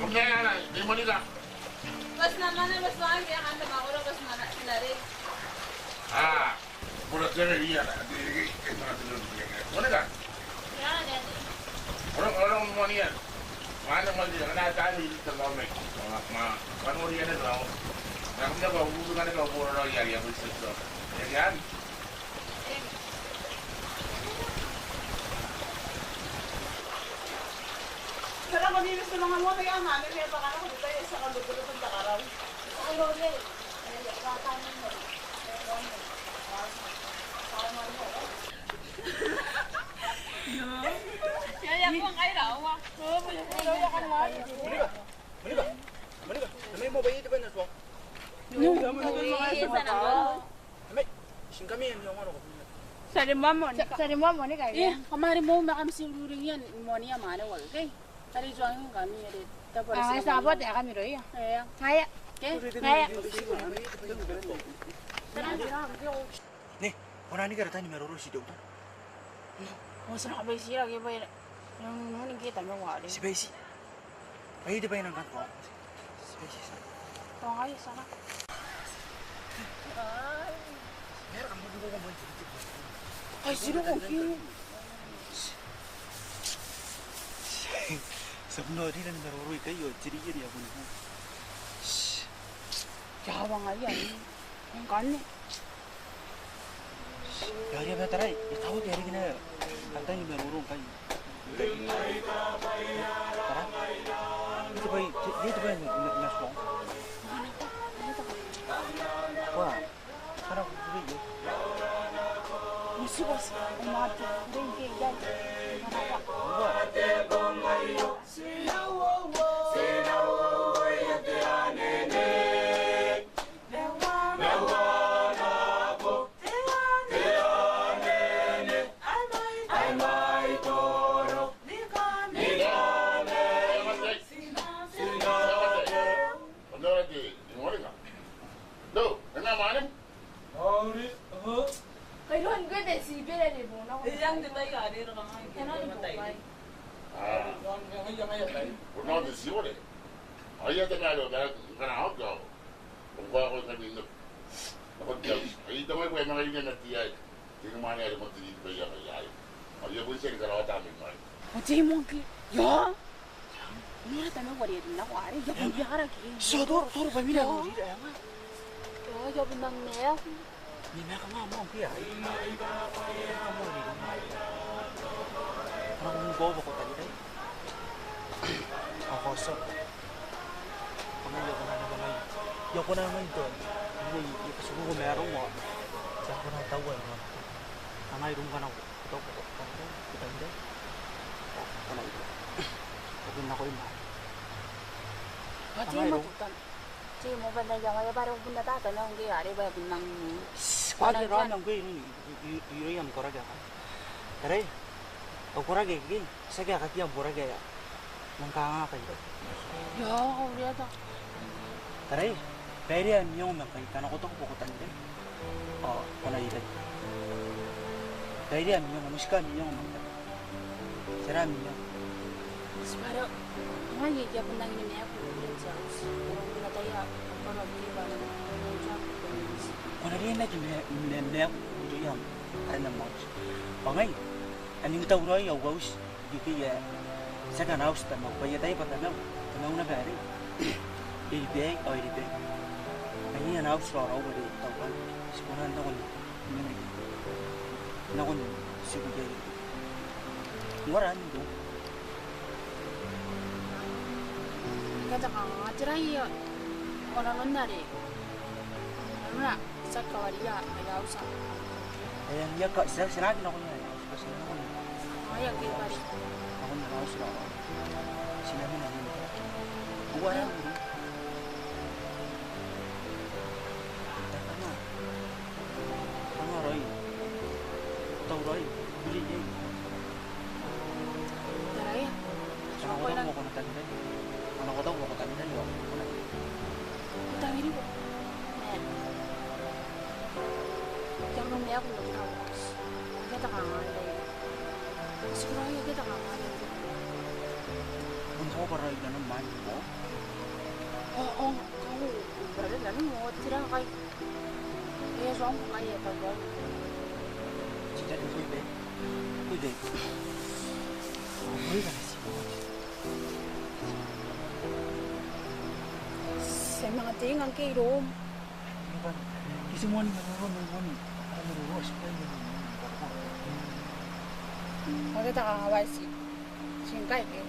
Okay, ni Monica. Bas naman bas lang kaya kanta ba ko bas na sila rin. Pura tere dia Monica. Ya na. Orang Monica. Mana mandi na tayo dito sa loob. Kanuri na daw. Nakita ba hubungan ka puro raw yari ako sa. Yan. Parang malinis na mga mo tayo ama, may pa kana ko dito sa kandulo ng takaraw. Ano rin? Kaya ko ang kaira, wa. Kaya kan ma. Mali ba? Namay mo ba ito ba na suwang? Sing kami yang ano ko. Sarimamo ni kaya. Kamari mo makam siluring yan, mo niya mana wal kay. Tari juang kami ade. Tapos sabot ya kami roy. Kaya. Kaya. Nih, orang ni kata ni meruru si dokter. Oh, sana kabay siya kaya ba yung nung kita mo wali. Si Besi. Ay, di ba yung nangkat ko? Si Besi. Oh, ay sana. Meron kang mabuko kong bansi. Ay, sino ko? Sabno rin ang naruroy kayo. Sirigiri ako na. Yawa nga yan. Ang kani. Yari ba taray? Itawag yari ka na. Kanta yung naruroy kayo. Tara? Dito ba yung naswang? Wah, parang kukulit yun. Masuwas. Ang mga tingin yan. Kailan ko din si Bella ni Bono. Yang di ba yari ra kang ay. Ano ni Bobay? Uno de siore. Ay ate malo kana auto. Kung ko sabi no. Ako daw. Ay damo ko mga yun na tiya. Hindi mo niya mo dito ba yan ay. Ay yung sen karo ta mi mai. 어제 뭔가 야. 누나 때문에 머리에 나 와리 야 비하라 기. Sodo ba mila mo dito? 야 여분 막내야. Ni na ka mo ang piya. Amo dito. Parang bobo ko tadi dai. Ako so. Pamilya ko na naman ay. Yo ko na naman doon. Hindi ipasubo ko meron mo. Sa ko na tawa mo. Amay rum ka na ko. Ito ko. Kita hindi. Ano ito? Pagod na ko yun. 어제 뭐 또. 지금 뭐 반다 영화에 바로 분다 다다 나온 게 아래 봐야 분당. Pagod na lang ko yun. Iyong koraga. Taray. O koraga gigi. Sige kakiyang koraga ya. Nangkanga kayo. 야 우리 아다. Taray. Pwede yan yung mga kana ko to pukutan din. O, kuna ito. Pwede yan yung muskan yung mga. Sarami yung. Sebaro. Mga yaya punang ini niya po ulit sa house. Pero wala tayo para biba na job. Kuna rin na yung mga yung ano mo. Pangay. Aning tao na yung house. Yung second house na magbayad tayo patanaw. Tanaw na gari. Ibig o ibig. Ay yan house na ako rin tawag. Sikunan na ko ni. Na ko siguro. Waran do. Kata kang ajarai orang nari. Mana sakawariya ayaw sa. Ayan, ya kak sinabi na ko niya. Kasi na ko. Ayaw kay bari. Ako na house na ako. Sinabi na niya. Waran do. Ano Roy? Tao Roy. Bili niya. Daray. Ano ko daw mo tanda? Ano ko daw mo tanda yo? Utang ini ko. Jangan niya ako magtapos. Kita kangalay. Siguro ayaw kita kangalay. Kung ko para ito naman mo? Oo, kamu. Berada na mo. Tira kay. Kaya so ang kaya tawag. Sida dito be. Kude. Ay, kasi mo. Sa mga tingang kairom. Kasi mo ni marunong. Ano mo spray mo. Bakit nakakawal si Singkay eh?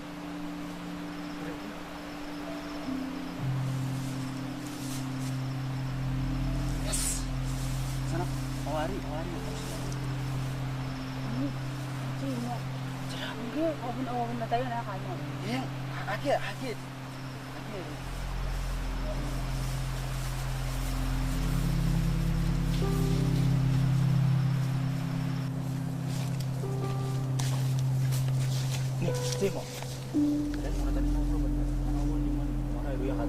Awari. Cina. Hindi, oven na tayo na kain mo. Yang, akit. Nih, Timo. Kalian mau tadi ngobrol bener. Ngomong di mana? Mana ibu ya kan?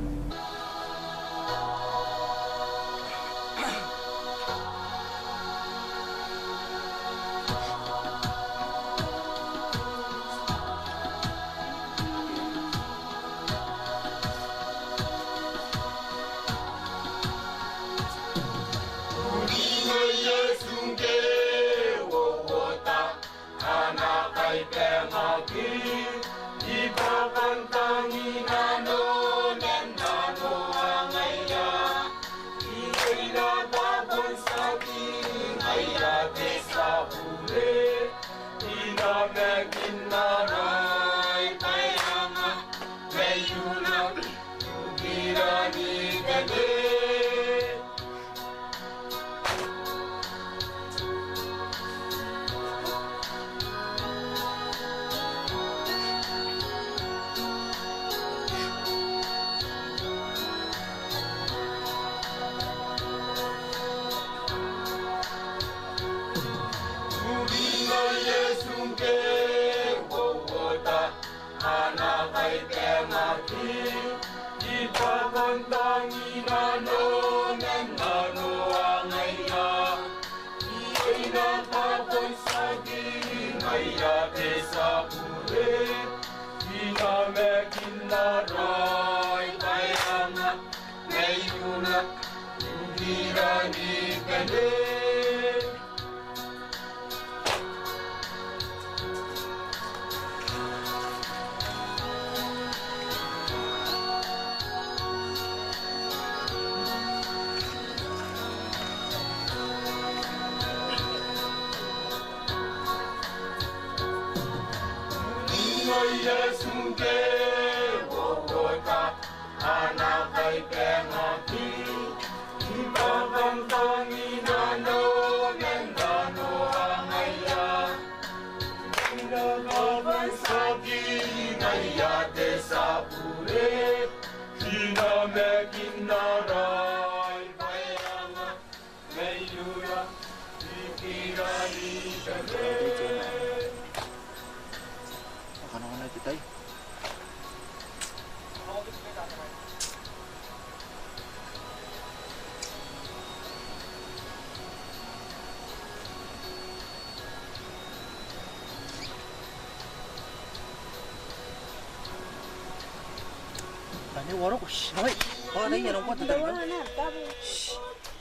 Tanya warung, woi, kalau ada yang orang tadi kan,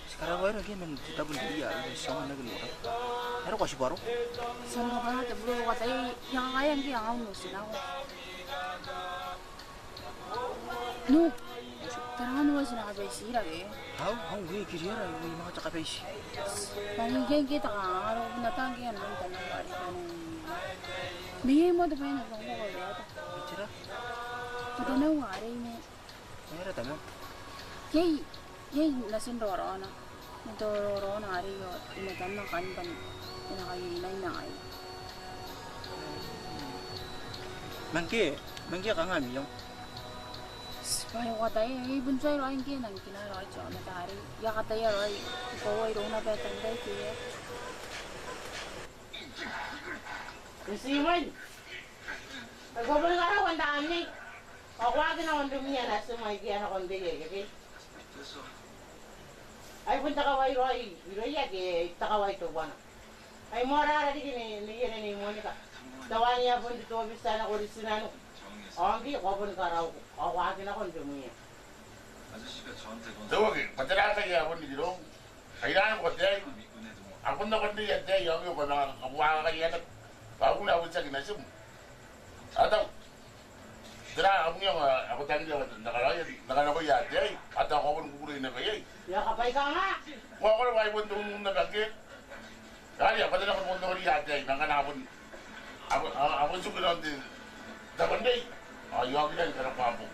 sekarang woi lagi main kita pun dia, sama lagi orang, ada kasih warung. Sana ka na tablo kasi yang kaya hindi ang ako sinaw. No. Tarangan mo sila ka besi lagi. Hau, gue kira gue mau cakap besi. Paningin kita ka, araw natanggi yan ng tanong bari ka nung. Bigay mo dapat na kung ko ulit. Bicara? Kita na wari mo. Mayroon tamo. Yay nasin roro na. Ito roro na ari yo. Inatan ng kanban. Inakainay na ay. Mangki ka nga miyong. Payo ka tayo, ibon sa'yo rin kinang kinara at saka matari. Yaka tayo rin, ikaw ay roon na betang day kaya. Simon! Nagpapal ka na kung daan niya. Pakwagin na kung dumiya na sumay kaya na kung digay. Ay punta ka way roy, roy yagi, takaway to ba na. Ay mora di kini niya ni Monica. Dawa niya pun dito bisa na orisinano. Anggi ko pun karaw. Pakwagin na kung dumiya. 저기 바트라타기야 본디로 아이라는 것들 아군나 건데 야대 여기 보나 아부아가 야다 바구나 아부자기 나좀 아다 드라 아부냥 아부 단지 나가라고 야대 아다 거본 구구로 있는 거야 Ya kapay ka nga. 뭐 그걸 와이 본동 나가게 아니야 바트라 건 본동이 야대 나가나본 아부 죽으는데 나건데 아 여기는 그런 거 아부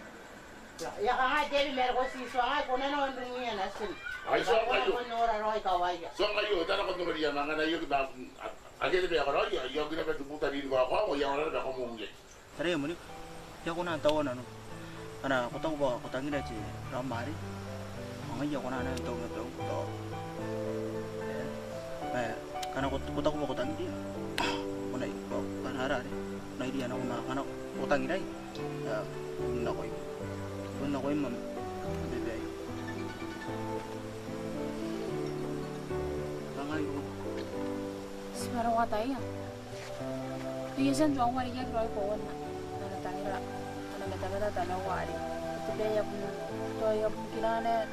Ya ka nga, Jerry, meron ko si Suangay, kung ano ang dumiya na sin. Ay, so kayo. Nora Roy kaway. So kayo, dala ko naman yan, mga na yun, agad na ako rin, yung ginapatubutan din ko ako, yung na ako munggi. Tara mo ni. Ya ko na tawo na no. Ana ko tawo ba ko tangira ci ramari. Ang iya ko na na tawo na tawo to. Kana ko tawo ba ko tangira. Ko na ko kan harare. Na dia na ko na kana ko tangira. Na ko. Na ko imam. Bebe. Semarang wataya. Biasan tuang wari ya roi ko na. Ana tangira. Ana meta tana wari. Tibe ya pun to ya kilane.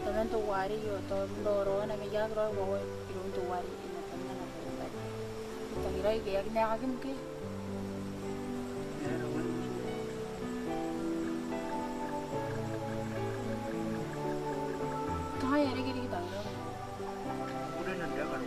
Tanan to wari yo to loro na me ya roi ko irun to wari ina tanna na ko. Tangira ke ya kina ka ke. Kaya ya lagi kita. Udah nanti akan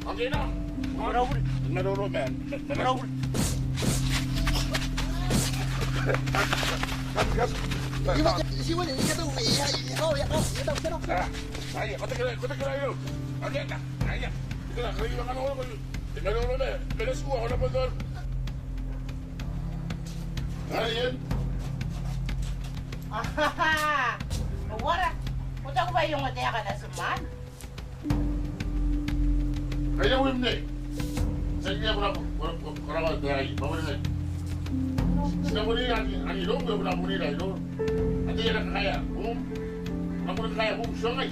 Okay na. Marunong man. Marunong. Siwan ini kata kau Saya kata yun. Okay na. Kaya. Ito na, kaya yung ano ko. Marunong na. Beres ko ako na pa doon. Ano yun? Wala. Punta ko ba yung mataya ka na suman? Kaya mo hindi. Sa inyo kurang dahil. Pabalik. Sinabunin natin ang ilong. Pabalik na ilong. At yan ang kaya. Kung kaya kung siyangay.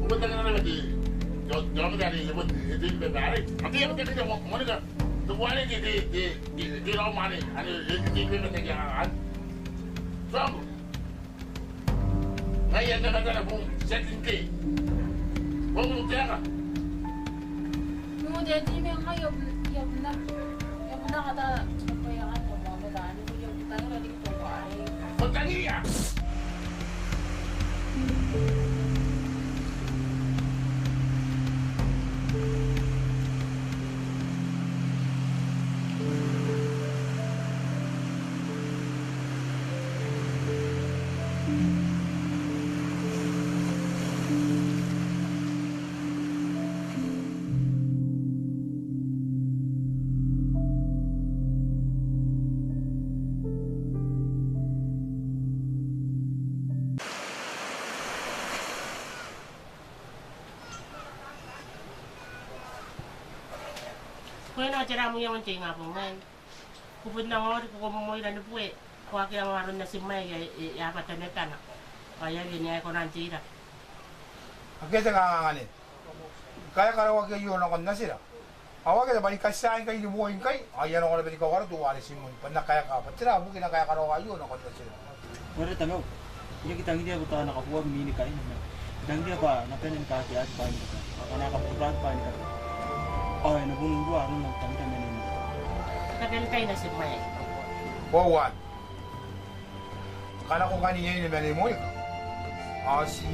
Pumunta ka na naman di. Jangan dari itu berbalik. Nanti yang kita mau mana? Tuan ini di rumah ni. Ada di mana jangan. Sama. Kaya kata pun setting ke. Pun jangan. Mo jadi memang ya benar kata apa yang ada mau benar ini yang tanya tadi itu wari. Bertanya ya. Kaya na tira mo yung tinga po ngayon. Kupod na ngori ko mo ilan po eh. Kuha kaya maroon na si May yapatan ka na. Kaya ganyan ko nang tira. Agad nga nganin. Kaya karawag yun ako na sila. Awag na balik kasi sa akin kayo libuhin kayo. Ayan ako na balik ako na tuwali si Moy. Pan nakaya ka pa. Tira mo kinakaya karawag yun ako na sila. Wala tanaw. Iya kita ngi dia buta nakapuwa mini kain. Dan dia pa napenin kaki at pa ni. Kana kapurad pa ni. Ay nabunong dua ano nang tangta menin. Nagantay na si May. Bawan. Kana ko kaniya ni Meli Moy. Si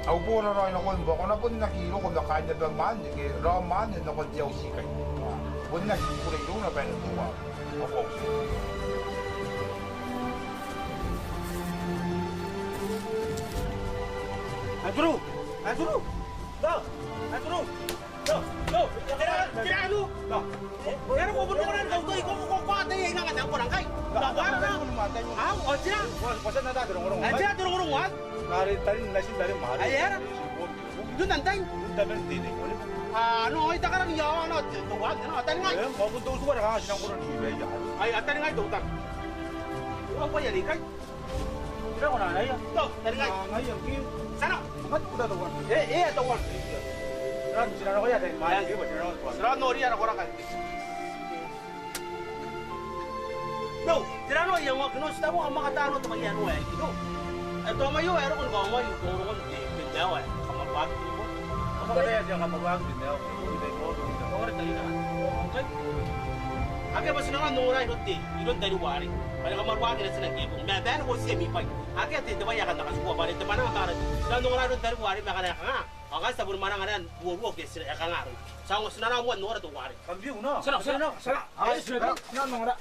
au po na rin ako ba ko na pun nakilo ko na kanya ba man ni Roman na ko diyaw si kay. Pun na ko rin na pa na tuwa. Ako. Andrew! Kira lu. Kira ko bunuh kan kau tu ikut kau ada yang nak ada orang kai. Tak ada na. Ah, aja. Pasal nada dorong-dorong. Aja dorong-dorong wan. Nari tadi nasi dari mari. Ayah. Itu nanti. Tapi ini boleh. Ah, no, kita kan yang na tu wan, na tadi ngai. Mau pun tu semua dah sinang kurang ni beja. Ay, tadi ngai tu tak. Apa yang ni kai? Kira ko na ya. Tu, tadi ngai. Ngai yang kiu. Sana. Mat udah tu wan. Tu wan. Ran sinang ko ya deh. Maya kiu sinang ko. Serah nori ada orang kan. No, tira no yang waktu nus tahu ama kata no tu bagian no itu. Itu ama yo era kon kau mau yo kon di Jawa, kamar waktu itu. Apa kata ya jangan mawag din ya. Ini mo tu. Orang tadi kan. Kan. Abi apa senang no rai rotti, itu dari wari. Pada kamar waktu itu senang kebun. Dah dah no semi pai. Aki ati tu bayar kan tak suka balik. Teman apa kan? Senang no rai rotti dari wari makan ya. Akas sabun mana ngaran buah ke sira kangaru. Sango senara muat nora tu wari. Kambiu no. Sana. Ayo, sudah. Nang nang